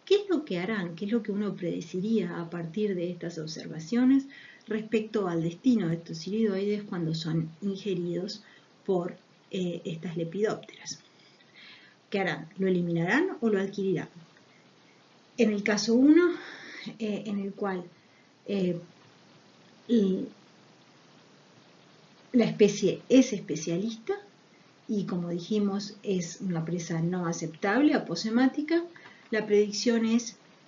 ¿Qué es lo que harán? ¿Qué es lo que uno predeciría a partir de estas observaciones respecto al destino de estos iridoides cuando son ingeridos por estas lepidópteras? ¿Qué harán? ¿Lo eliminarán o lo adquirirán? En el caso 1, en el cual la especie es especialista y, como dijimos, es una presa no aceptable, aposemática, la predicción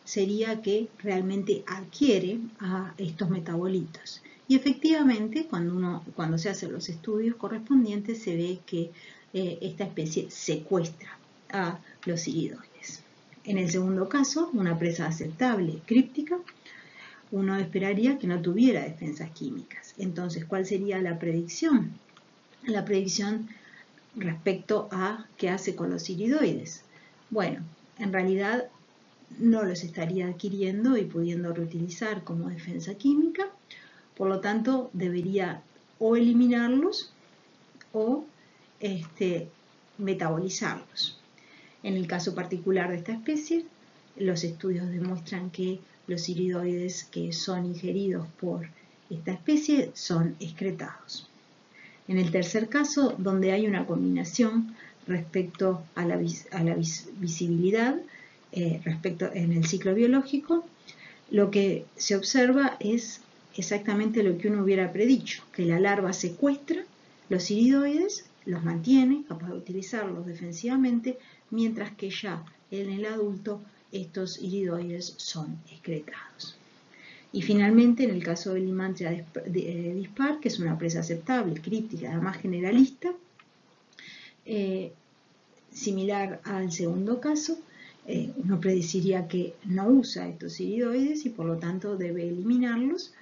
sería que realmente adquiere a estos metabolitos. Y efectivamente, cuando se hacen los estudios correspondientes, se ve que esta especie secuestra a los iridoides. En el segundo caso, una presa aceptable, críptica, uno esperaría que no tuviera defensas químicas. Entonces, ¿cuál sería la predicción? La predicción respecto a qué hace con los iridoides. Bueno, en realidad no los estaría adquiriendo y pudiendo reutilizar como defensa química, por lo tanto debería o eliminarlos o metabolizarlos. En el caso particular de esta especie, los estudios demuestran que los iridoides que son ingeridos por esta especie son excretados. En el tercer caso, donde hay una combinación respecto a la visibilidad, en el ciclo biológico, lo que se observa es exactamente lo que uno hubiera predicho, que la larva secuestra los iridoides, los mantiene, capaz de utilizarlos defensivamente, mientras que ya en el adulto estos iridoides son excretados. Y finalmente, en el caso de Lymantria dispar, que es una presa aceptable, críptica, además generalista, similar al segundo caso, uno predeciría que no usa estos iridoides y por lo tanto debe eliminarlos,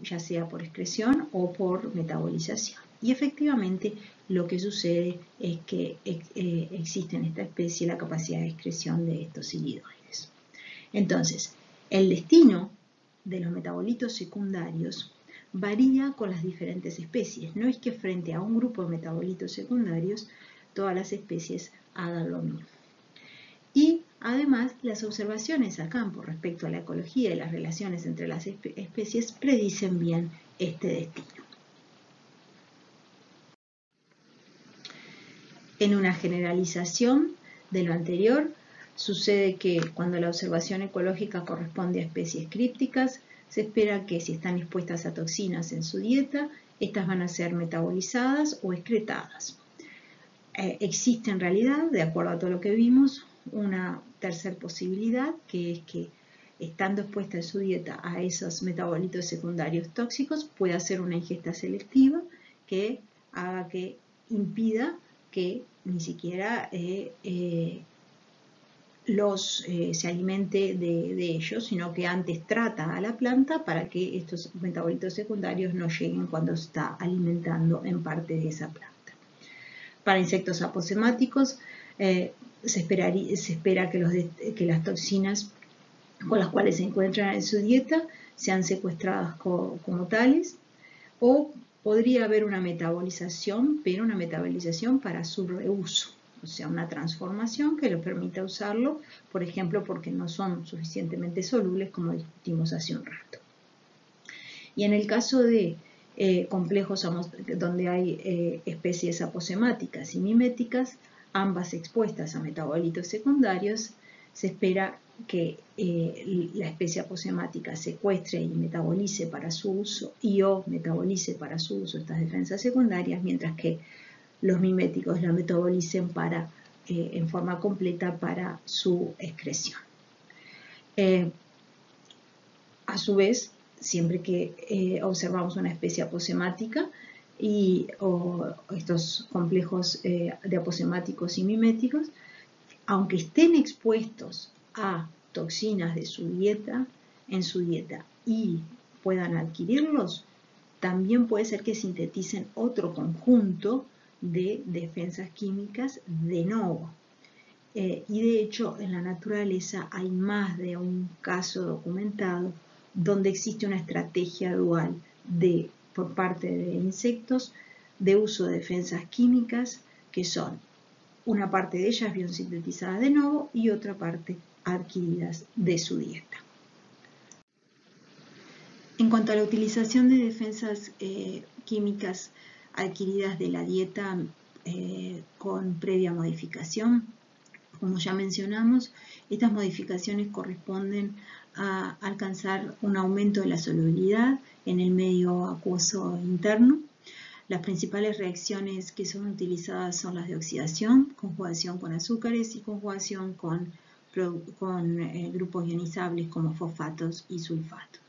ya sea por excreción o por metabolización. Y efectivamente lo que sucede es que existe en esta especie la capacidad de excreción de estos iridoides. Entonces, el destino de los metabolitos secundarios varía con las diferentes especies. No es que frente a un grupo de metabolitos secundarios todas las especies hagan lo mismo. Y además, las observaciones a campo respecto a la ecología y las relaciones entre las especies predicen bien este destino. En una generalización de lo anterior, sucede que cuando la observación ecológica corresponde a especies crípticas, se espera que si están expuestas a toxinas en su dieta, estas van a ser metabolizadas o excretadas. Existe en realidad, de acuerdo a todo lo que vimos, una tercera posibilidad, que es que estando expuesta en su dieta a esos metabolitos secundarios tóxicos, puede hacer una ingesta selectiva que haga que impida que ni siquiera se alimente de ellos, sino que antes trata a la planta para que estos metabolitos secundarios no lleguen cuando está alimentando en parte de esa planta. Para insectos aposemáticos se espera que las toxinas con las cuales se encuentran en su dieta sean secuestradas como tales, o podría haber una metabolización, pero una metabolización para su reuso, o sea, una transformación que les permita usarlo, por ejemplo, porque no son suficientemente solubles, como discutimos hace un rato. Y en el caso de complejos donde hay especies aposemáticas y miméticas, ambas expuestas a metabolitos secundarios, se espera que la especie aposemática secuestre y metabolice para su uso o metabolice para su uso estas defensas secundarias, mientras que los miméticos la metabolicen en forma completa para su excreción. A su vez, siempre que observamos una especie aposemática, o estos complejos de aposemáticos y miméticos, aunque estén expuestos a toxinas de su dieta, en su dieta, y puedan adquirirlos, también puede ser que sinteticen otro conjunto de defensas químicas de novo. Y de hecho, en la naturaleza hay más de un caso documentado donde existe una estrategia dual por parte de insectos de uso de defensas químicas, que son una parte de ellas biosintetizadas de novo y otra parte adquiridas de su dieta. En cuanto a la utilización de defensas químicas adquiridas de la dieta con previa modificación, como ya mencionamos, estas modificaciones corresponden a alcanzar un aumento de la solubilidad en el medio acuoso interno. Las principales reacciones que son utilizadas son las de oxidación, conjugación con azúcares y conjugación con grupos ionizables como fosfatos y sulfatos.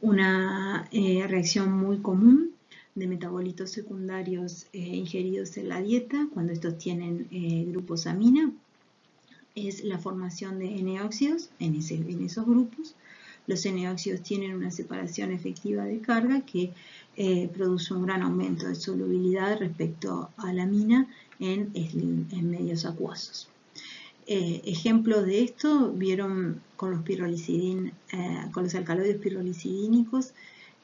Una reacción muy común de metabolitos secundarios ingeridos en la dieta, cuando estos tienen grupos amina, es la formación de N-óxidos en esos grupos. Los N-óxidos tienen una separación efectiva de carga que produce un gran aumento de solubilidad respecto a la amina en medios acuosos. Ejemplos de esto vieron con los alcaloides pirrolicidínicos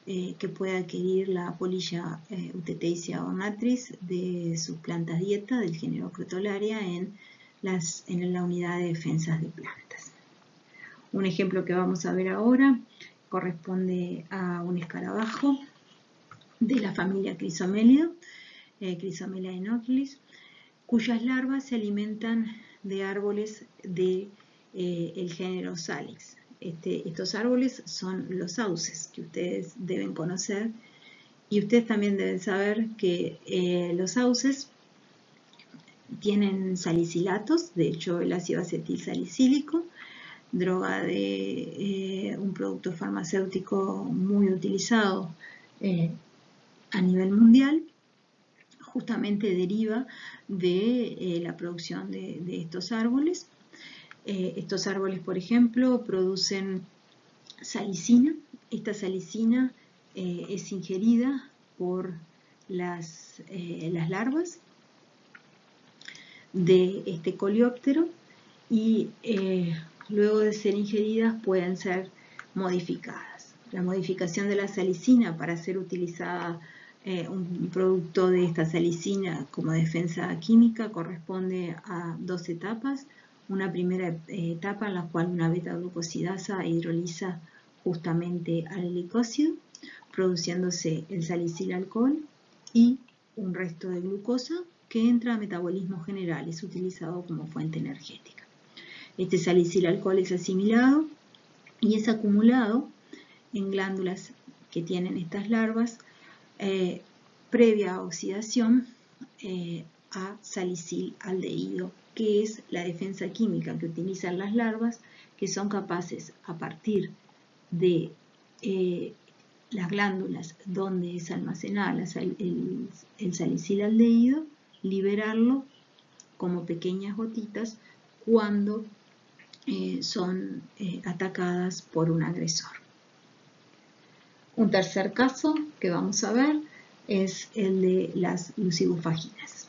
que puede adquirir la Polilla uteteisia ornatris de sus plantas dieta del género Crotalaria en la unidad de defensas de plantas. Un ejemplo que vamos a ver ahora corresponde a un escarabajo de la familia Chrysomelidae, Chrysomela inoculis, cuyas larvas se alimentan de árboles del género Salix. Estos árboles son los sauces, que ustedes deben conocer, y ustedes también deben saber que los sauces tienen salicilatos, de hecho el ácido acetil salicílico, droga de un producto farmacéutico muy utilizado a nivel mundial, justamente deriva de la producción de estos árboles. Estos árboles, por ejemplo, producen salicina. Esta salicina es ingerida por las larvas de este coleóptero y luego de ser ingeridas pueden ser modificadas. La modificación de la salicina para ser utilizada un producto de esta salicina como defensa química corresponde a dos etapas. Una primera etapa en la cual una beta-glucosidasa hidroliza justamente al glicósido, produciéndose el salicilalcohol y un resto de glucosa que entra a metabolismo general, es utilizado como fuente energética. Este salicilalcohol es asimilado y es acumulado en glándulas que tienen estas larvas previa oxidación a salicilaldehído, que es la defensa química que utilizan las larvas, que son capaces a partir de las glándulas donde es almacenada el salicilaldehído, liberarlo como pequeñas gotitas cuando son atacadas por un agresor. Un tercer caso que vamos a ver es el de las lucibufaginas.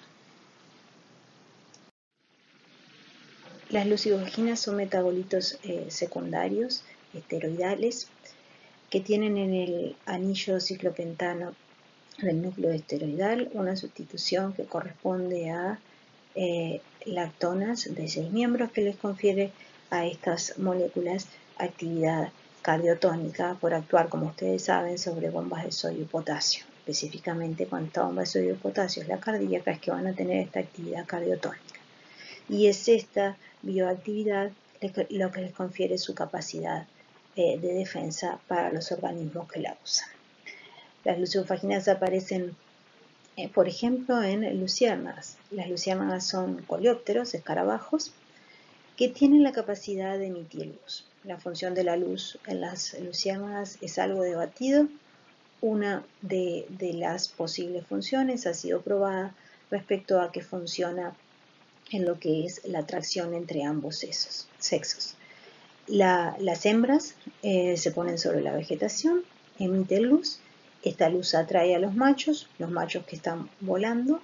Las lucibufaginas son metabolitos secundarios, esteroidales, que tienen en el anillo ciclopentano del núcleo esteroidal una sustitución que corresponde a lactonas de 6 miembros que les confiere a estas moléculas actividad cardiotónica por actuar, como ustedes saben, sobre bombas de sodio y potasio. Específicamente, cuando esta bomba de sodio y potasio es la cardíaca, es que van a tener esta actividad cardiotónica. Y es esta bioactividad lo que les confiere su capacidad de defensa para los organismos que la usan. Las lucibufaginas aparecen, por ejemplo, en luciérnagas. Las luciérnagas son coleópteros, escarabajos, que tienen la capacidad de emitir luz. La función de la luz en las luciérnagas es algo debatido. una de las posibles funciones ha sido probada respecto a que funciona en lo que es la atracción entre ambos sexos. Las hembras se ponen sobre la vegetación, emiten luz, esta luz atrae a los machos que están volando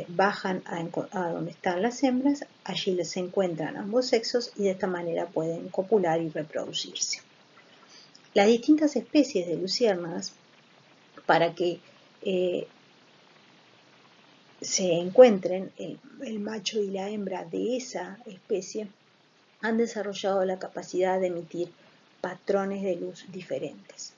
bajan a donde están las hembras, allí se encuentran ambos sexos y de esta manera pueden copular y reproducirse. Las distintas especies de luciérnagas, para que se encuentren el macho y la hembra de esa especie, han desarrollado la capacidad de emitir patrones de luz diferentes,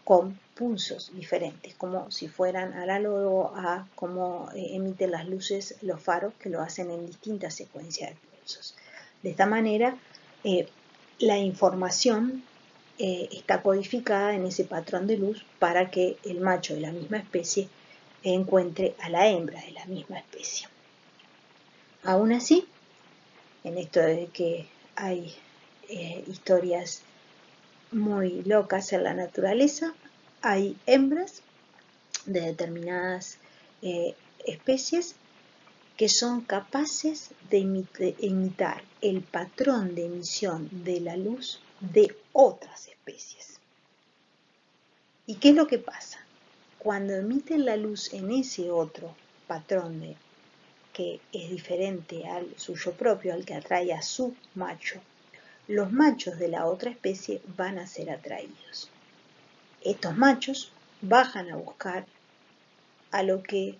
con pulsos diferentes, como si fueran análogo a cómo emiten las luces los faros, que lo hacen en distintas secuencias de pulsos. De esta manera, la información está codificada en ese patrón de luz para que el macho de la misma especie encuentre a la hembra de la misma especie. Aún así, en esto de que hay historias muy locas en la naturaleza, hay hembras de determinadas especies que son capaces de imitar el patrón de emisión de la luz de otras especies. ¿Y qué es lo que pasa? Cuando emiten la luz en ese otro patrón que es diferente al suyo propio, al que atrae a su macho, los machos de la otra especie van a ser atraídos. Estos machos bajan a buscar a lo que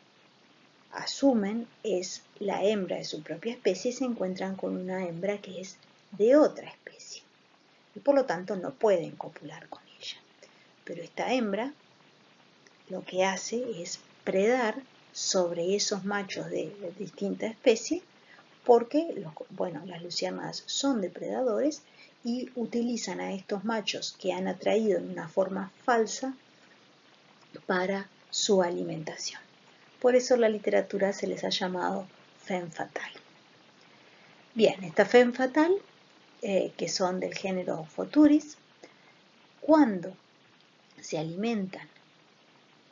asumen es la hembra de su propia especie y se encuentran con una hembra que es de otra especie. Y por lo tanto no pueden copular con ella. Pero esta hembra lo que hace es predar sobre esos machos de distinta especie, porque las luciérnagas son depredadores y utilizan a estos machos que han atraído en una forma falsa para su alimentación. Por eso en la literatura se les ha llamado femme fatale. Bien, esta femme fatale, que son del género Photuris, cuando se alimentan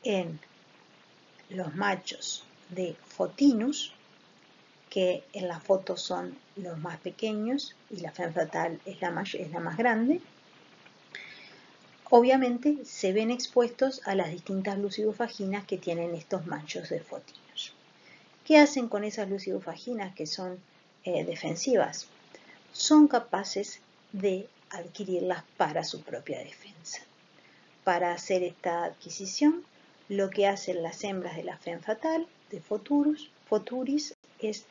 en los machos de Photinus, que en la foto son los más pequeños y la femme fatale es la más grande, obviamente se ven expuestos a las distintas lucidofaginas que tienen estos machos de Photinus. ¿Qué hacen con esas lucidofaginas que son defensivas? Son capaces de adquirirlas para su propia defensa. Para hacer esta adquisición, lo que hacen las hembras de la femme fatale, de Photuris, es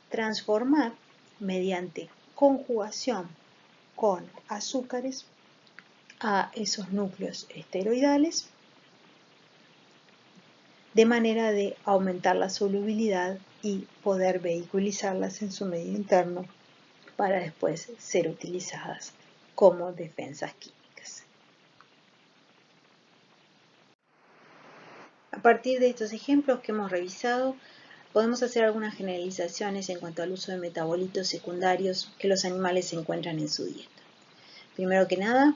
transformar mediante conjugación con azúcares a esos núcleos esteroidales de manera de aumentar la solubilidad y poder vehiculizarlas en su medio interno para después ser utilizadas como defensas químicas. A partir de estos ejemplos que hemos revisado, podemos hacer algunas generalizaciones en cuanto al uso de metabolitos secundarios que los animales se encuentran en su dieta. Primero que nada,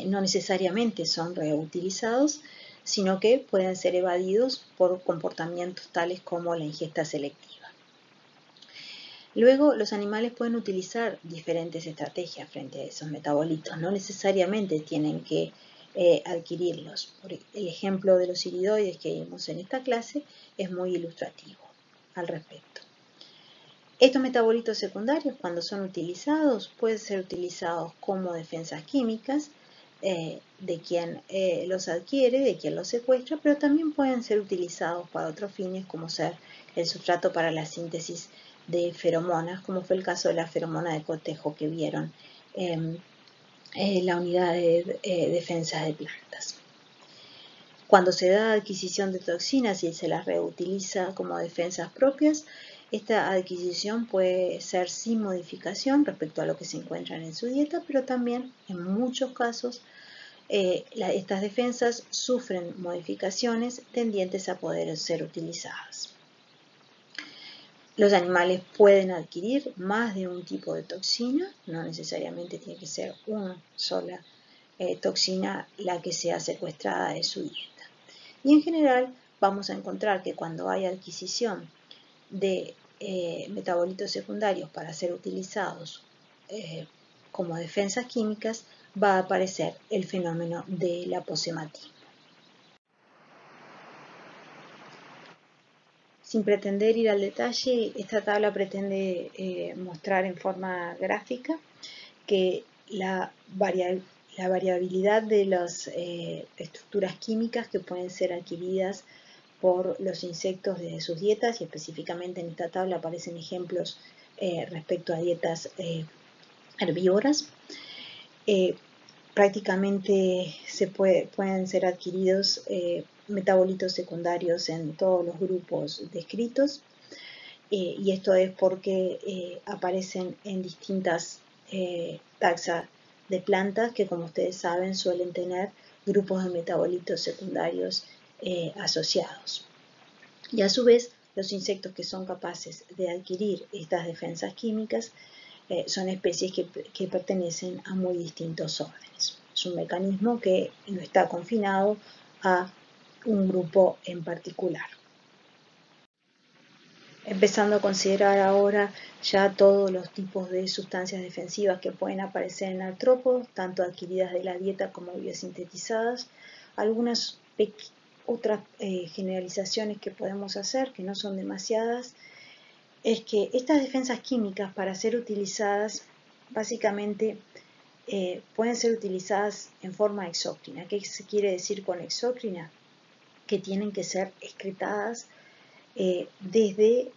no necesariamente son reutilizados, sino que pueden ser evadidos por comportamientos tales como la ingesta selectiva. Luego, los animales pueden utilizar diferentes estrategias frente a esos metabolitos, no necesariamente tienen que adquirirlos. El ejemplo de los iridoides que vimos en esta clase es muy ilustrativo al respecto. Estos metabolitos secundarios, cuando son utilizados, pueden ser utilizados como defensas químicas de quien los adquiere, de quien los secuestra, pero también pueden ser utilizados para otros fines, como ser el sustrato para la síntesis de feromonas, como fue el caso de la feromona de cotejo que vieron en la unidad de defensas de plantas. Cuando se da adquisición de toxinas y se las reutiliza como defensas propias, esta adquisición puede ser sin modificación respecto a lo que se encuentran en su dieta, pero también en muchos casos estas defensas sufren modificaciones tendientes a poder ser utilizadas. Los animales pueden adquirir más de un tipo de toxina, no necesariamente tiene que ser una sola toxina la que sea secuestrada de su dieta. Y en general vamos a encontrar que cuando hay adquisición de metabolitos secundarios para ser utilizados como defensas químicas, va a aparecer el fenómeno del aposematismo. Sin pretender ir al detalle, esta tabla pretende mostrar en forma gráfica que la variabilidad de las estructuras químicas que pueden ser adquiridas por los insectos de sus dietas, y específicamente en esta tabla aparecen ejemplos respecto a dietas herbívoras. Prácticamente pueden ser adquiridos metabolitos secundarios en todos los grupos descritos, y esto es porque aparecen en distintas taxas de plantas que, como ustedes saben, suelen tener grupos de metabolitos secundarios asociados. Y a su vez, los insectos que son capaces de adquirir estas defensas químicas son especies que pertenecen a muy distintos órdenes. Es un mecanismo que no está confinado a un grupo en particular. Empezando a considerar ahora ya todos los tipos de sustancias defensivas que pueden aparecer en artrópodos, tanto adquiridas de la dieta como biosintetizadas. Algunas otras generalizaciones que podemos hacer, que no son demasiadas, es que estas defensas químicas, para ser utilizadas, básicamente pueden ser utilizadas en forma exócrina. ¿Qué se quiere decir con exócrina? Que tienen que ser excretadas desde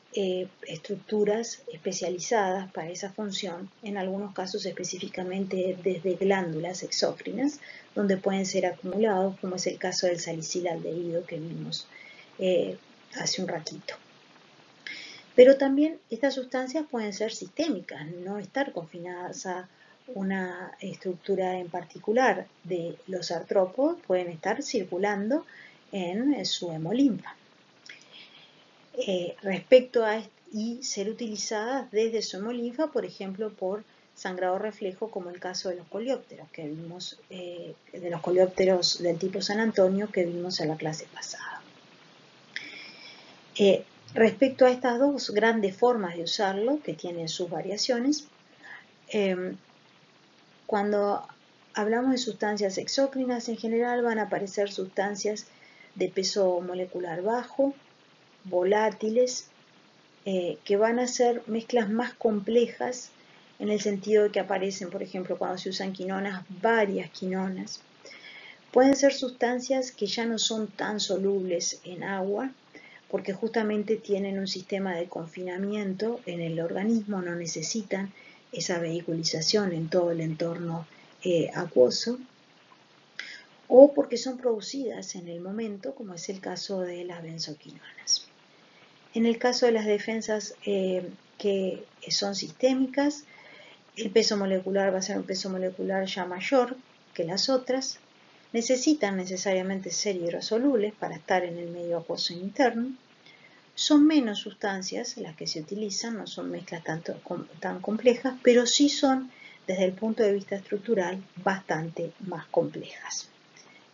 estructuras especializadas para esa función, en algunos casos específicamente desde glándulas exócrinas, donde pueden ser acumulados, como es el caso del salicilaldehído que vimos hace un ratito. Pero también estas sustancias pueden ser sistémicas, no estar confinadas a una estructura en particular de los artrópodos, pueden estar circulando en su hemolinfa. Y ser utilizadas desde su hemolinfa, por ejemplo, por sangrado reflejo, como el caso de los coleópteros que vimos, de los coleópteros del tipo San Antonio que vimos en la clase pasada. Respecto a estas dos grandes formas de usarlo, que tienen sus variaciones, cuando hablamos de sustancias exócrinas, en general van a aparecer sustancias de peso molecular bajo, volátiles, que van a ser mezclas más complejas, en el sentido de que aparecen, por ejemplo, cuando se usan quinonas, varias quinonas. Pueden ser sustancias que ya no son tan solubles en agua, porque justamente tienen un sistema de confinamiento en el organismo, no necesitan esa vehiculización en todo el entorno acuoso, o porque son producidas en el momento, como es el caso de las benzoquinonas. En el caso de las defensas que son sistémicas, el peso molecular va a ser un peso molecular ya mayor que las otras, necesitan necesariamente ser hidrosolubles para estar en el medio acuoso interno, son menos sustancias las que se utilizan, no son mezclas tan complejas, pero sí son, desde el punto de vista estructural, bastante más complejas.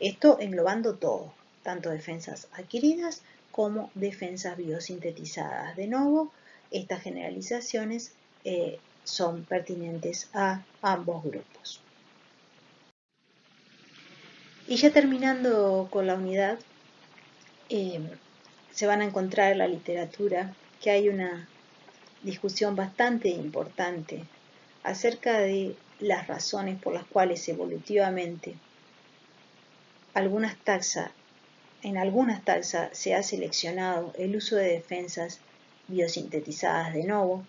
Esto englobando todo, tanto defensas adquiridas como defensas biosintetizadas. De nuevo, estas generalizaciones son pertinentes a ambos grupos. Y ya terminando con la unidad, se van a encontrar en la literatura que hay una discusión bastante importante acerca de las razones por las cuales evolutivamente en algunas taxas se ha seleccionado el uso de defensas biosintetizadas de novo,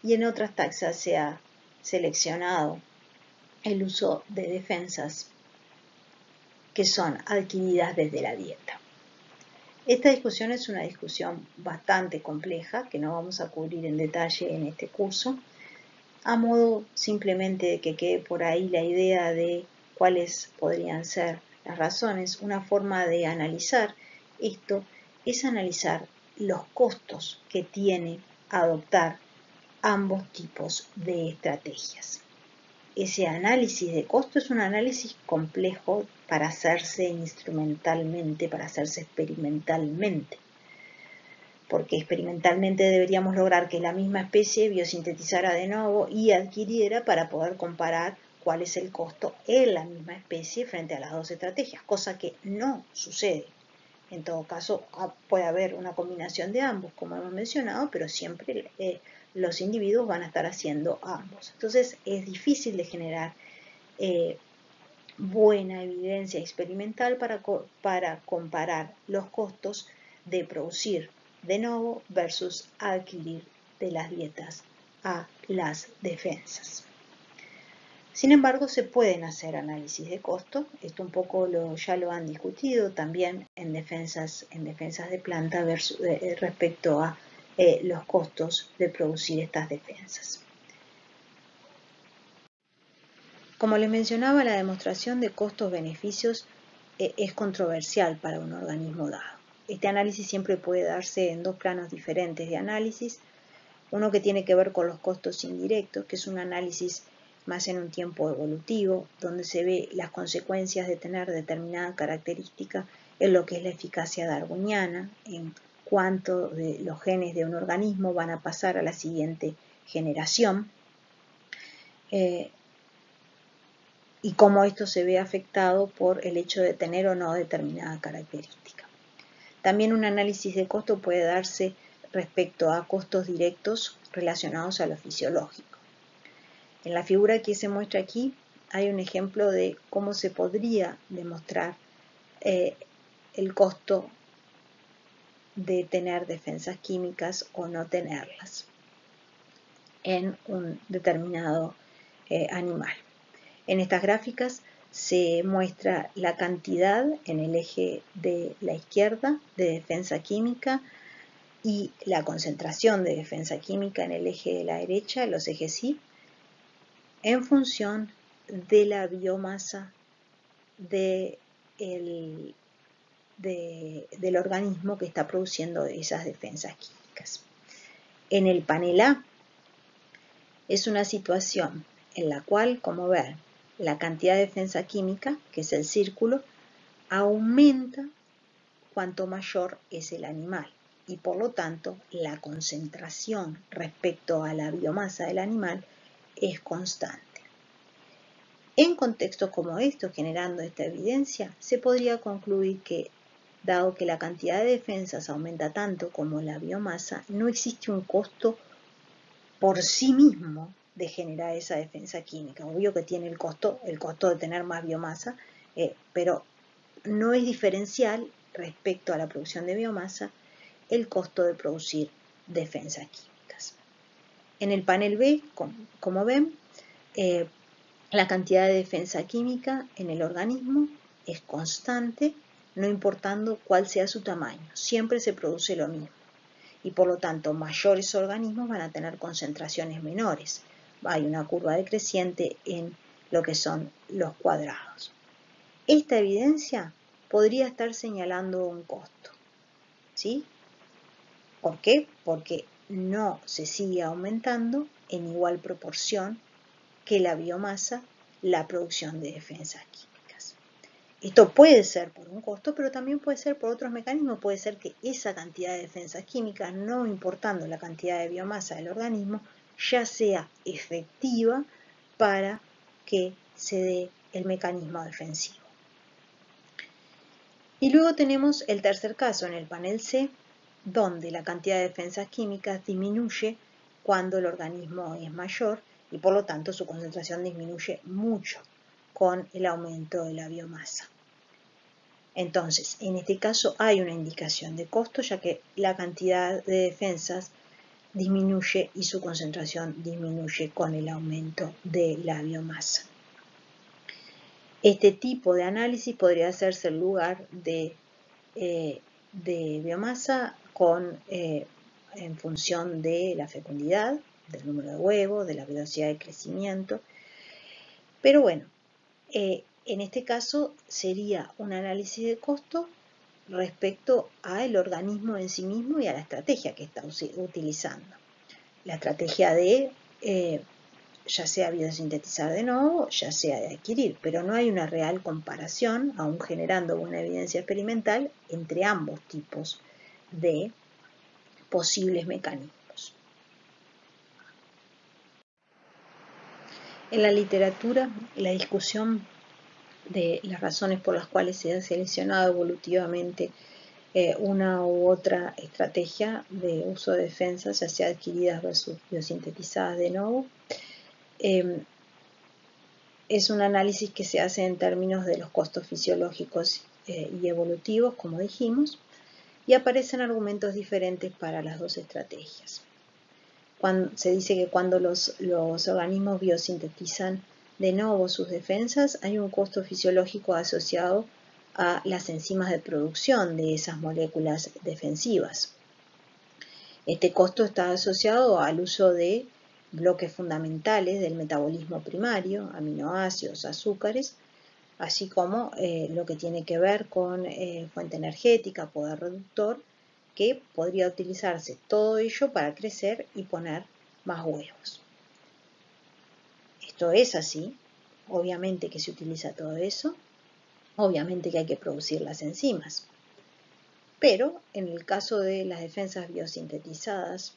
y en otras taxas se ha seleccionado el uso de defensas que son adquiridas desde la dieta. Esta discusión es una discusión bastante compleja que no vamos a cubrir en detalle en este curso, a modo simplemente de que quede por ahí la idea de cuáles podrían ser las razones. Una forma de analizar esto es analizar los costos que tiene adoptar ambos tipos de estrategias. ese análisis de costo es un análisis complejo para hacerse instrumentalmente, para hacerse experimentalmente. Porque experimentalmente deberíamos lograr que la misma especie biosintetizara de nuevo y adquiriera para poder comparar cuál es el costo en la misma especie frente a las dos estrategias, cosa que no sucede. En todo caso, puede haber una combinación de ambos, como hemos mencionado, pero siempre los individuos van a estar haciendo ambos. Entonces, es difícil de generar buena evidencia experimental para comparar los costos de producir de nuevo versus adquirir de las dietas a las defensas. Sin embargo, se pueden hacer análisis de costo. Esto un poco ya lo han discutido también en defensas de planta respecto a los costos de producir estas defensas. Como les mencionaba, la demostración de costos-beneficios es controversial para un organismo dado. Este análisis siempre puede darse en dos planos diferentes de análisis. Uno que tiene que ver con los costos indirectos, que es un análisis más en un tiempo evolutivo, donde se ve las consecuencias de tener determinada característica en lo que es la eficacia darwiniana, en cuánto de los genes de un organismo van a pasar a la siguiente generación, y cómo esto se ve afectado por el hecho de tener o no determinada característica. También un análisis de costo puede darse respecto a costos directos relacionados a lo fisiológico. En la figura que se muestra aquí hay un ejemplo de cómo se podría demostrar el costo de tener defensas químicas o no tenerlas en un determinado animal. En estas gráficas se muestra la cantidad en el eje de la izquierda de defensa química y la concentración de defensa química en el eje de la derecha, los ejes Y, en función de la biomasa del organismo que está produciendo esas defensas químicas. En el panel A es una situación en la cual, como ven, la cantidad de defensa química, que es el círculo, aumenta cuanto mayor es el animal y por lo tanto la concentración respecto a la biomasa del animal es constante. En contextos como estos, generando esta evidencia, se podría concluir que, dado que la cantidad de defensas aumenta tanto como la biomasa, no existe un costo por sí mismo de generar esa defensa química. Obvio que tiene el costo de tener más biomasa, pero no es diferencial respecto a la producción de biomasa el costo de producir defensas químicas. En el panel B, como ven, la cantidad de defensa química en el organismo es constante, no importando cuál sea su tamaño. Siempre se produce lo mismo. Y por lo tanto, mayores organismos van a tener concentraciones menores. Hay una curva decreciente en lo que son los cuadrados. Esta evidencia podría estar señalando un costo. ¿Sí? ¿Por qué? Porque no se sigue aumentando en igual proporción que la biomasa, la producción de defensas químicas. Esto puede ser por un costo, pero también puede ser por otros mecanismos. Puede ser que esa cantidad de defensas químicas, no importando la cantidad de biomasa del organismo, ya sea efectiva para que se dé el mecanismo defensivo. Y luego tenemos el tercer caso en el panel C, donde la cantidad de defensas químicas disminuye cuando el organismo es mayor y por lo tanto su concentración disminuye mucho con el aumento de la biomasa. Entonces, en este caso hay una indicación de costo, ya que la cantidad de defensas disminuye y su concentración disminuye con el aumento de la biomasa. Este tipo de análisis podría hacerse en lugar de biomasa en función de la fecundidad, del número de huevos, de la velocidad de crecimiento. Pero bueno, en este caso sería un análisis de costo respecto al organismo en sí mismo y a la estrategia que está utilizando. La estrategia de ya sea biosintetizar de nuevo, ya sea de adquirir, pero no hay una real comparación, aún generando buena evidencia experimental, entre ambos tipos de posibles mecanismos. En la literatura, la discusión de las razones por las cuales se ha seleccionado evolutivamente una u otra estrategia de uso de defensas, ya sea adquiridas versus biosintetizadas de nuevo, es un análisis que se hace en términos de los costos fisiológicos y evolutivos, como dijimos, y aparecen argumentos diferentes para las dos estrategias. Se dice que cuando los organismos biosintetizan de nuevo sus defensas, hay un costo fisiológico asociado a las enzimas de producción de esas moléculas defensivas. Este costo está asociado al uso de bloques fundamentales del metabolismo primario, aminoácidos, azúcares, así como lo que tiene que ver con fuente energética, poder reductor, que podría utilizarse todo ello para crecer y poner más huevos. Esto es así, obviamente que se utiliza todo eso, obviamente que hay que producir las enzimas. Pero en el caso de las defensas biosintetizadas,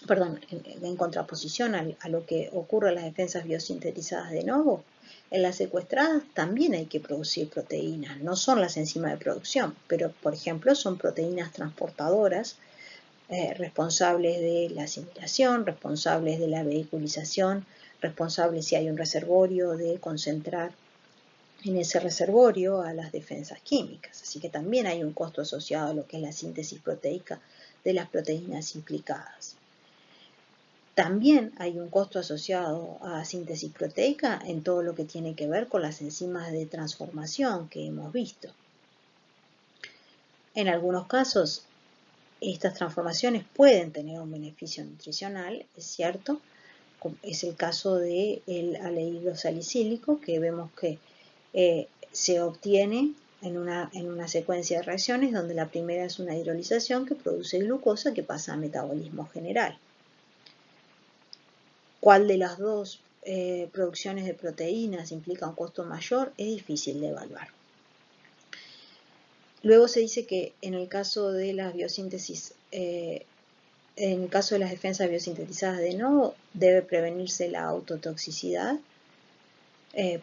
en contraposición a lo que ocurre en las defensas biosintetizadas de nuevo, en las secuestradas también hay que producir proteínas. No son las enzimas de producción, pero por ejemplo son proteínas transportadoras responsables de la asimilación, responsables de la vehiculización, responsables si hay un reservorio de concentrar en ese reservorio a las defensas químicas. Así que también hay un costo asociado a lo que es la síntesis proteica de las proteínas implicadas. También hay un costo asociado a síntesis proteica en todo lo que tiene que ver con las enzimas de transformación que hemos visto. En algunos casos, estas transformaciones pueden tener un beneficio nutricional, es cierto. Es el caso del aldehído salicílico, que vemos que se obtiene en una secuencia de reacciones donde la primera es una hidrolización que produce glucosa que pasa a metabolismo general. ¿Cuál de las dos producciones de proteínas implica un costo mayor? Es difícil de evaluar. Luego se dice que en el caso de las biosíntesis, en el caso de las defensas biosintetizadas de nuevo, debe prevenirse la autotoxicidad,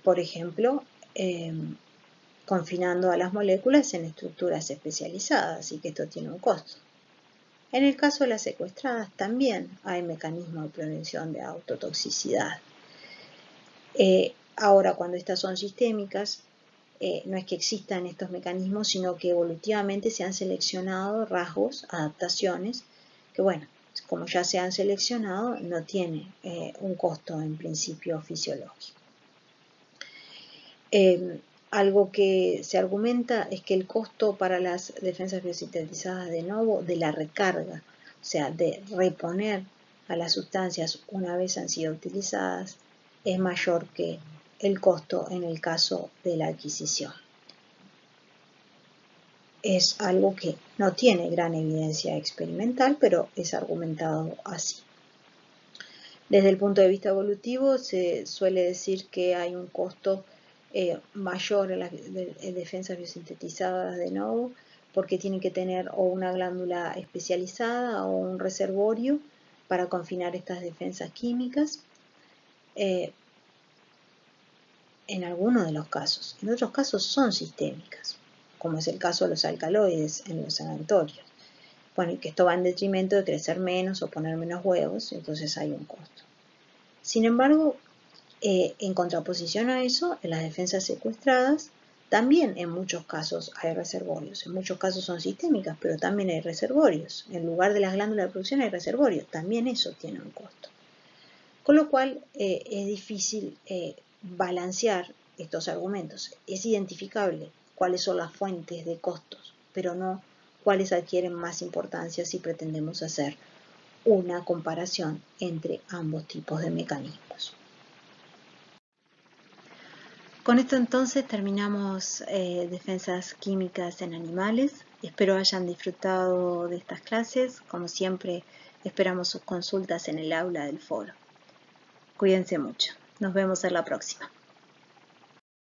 por ejemplo, confinando a las moléculas en estructuras especializadas, así que esto tiene un costo. En el caso de las secuestradas también hay mecanismos de prevención de autotoxicidad. Ahora, cuando estas son sistémicas, no es que existan estos mecanismos, sino que evolutivamente se han seleccionado rasgos, adaptaciones, que bueno, como ya se han seleccionado, no tiene un costo en principio fisiológico. Algo que se argumenta es que el costo para las defensas biosintetizadas de nuevo de la recarga, o sea, de reponer a las sustancias una vez han sido utilizadas, es mayor que el costo en el caso de la adquisición. Es algo que no tiene gran evidencia experimental, pero es argumentado así. Desde el punto de vista evolutivo, se suele decir que hay un costo mayor en las defensas biosintetizadas de nuevo, porque tienen que tener o una glándula especializada o un reservorio para confinar estas defensas químicas. En algunos de los casos. En otros casos son sistémicas, como es el caso de los alcaloides en los sanatorios. Bueno, y que esto va en detrimento de crecer menos o poner menos huevos, entonces hay un costo. Sin embargo, en contraposición a eso, en las defensas secuestradas, también en muchos casos hay reservorios. En muchos casos son sistémicas, pero también hay reservorios. En lugar de las glándulas de producción hay reservorios. También eso tiene un costo. Con lo cual es difícil balancear estos argumentos. Es identificable cuáles son las fuentes de costos, pero no cuáles adquieren más importancia si pretendemos hacer una comparación entre ambos tipos de mecanismos. Con esto entonces terminamos defensas químicas en animales. Espero hayan disfrutado de estas clases. Como siempre, esperamos sus consultas en el aula del foro. Cuídense mucho. Nos vemos en la próxima.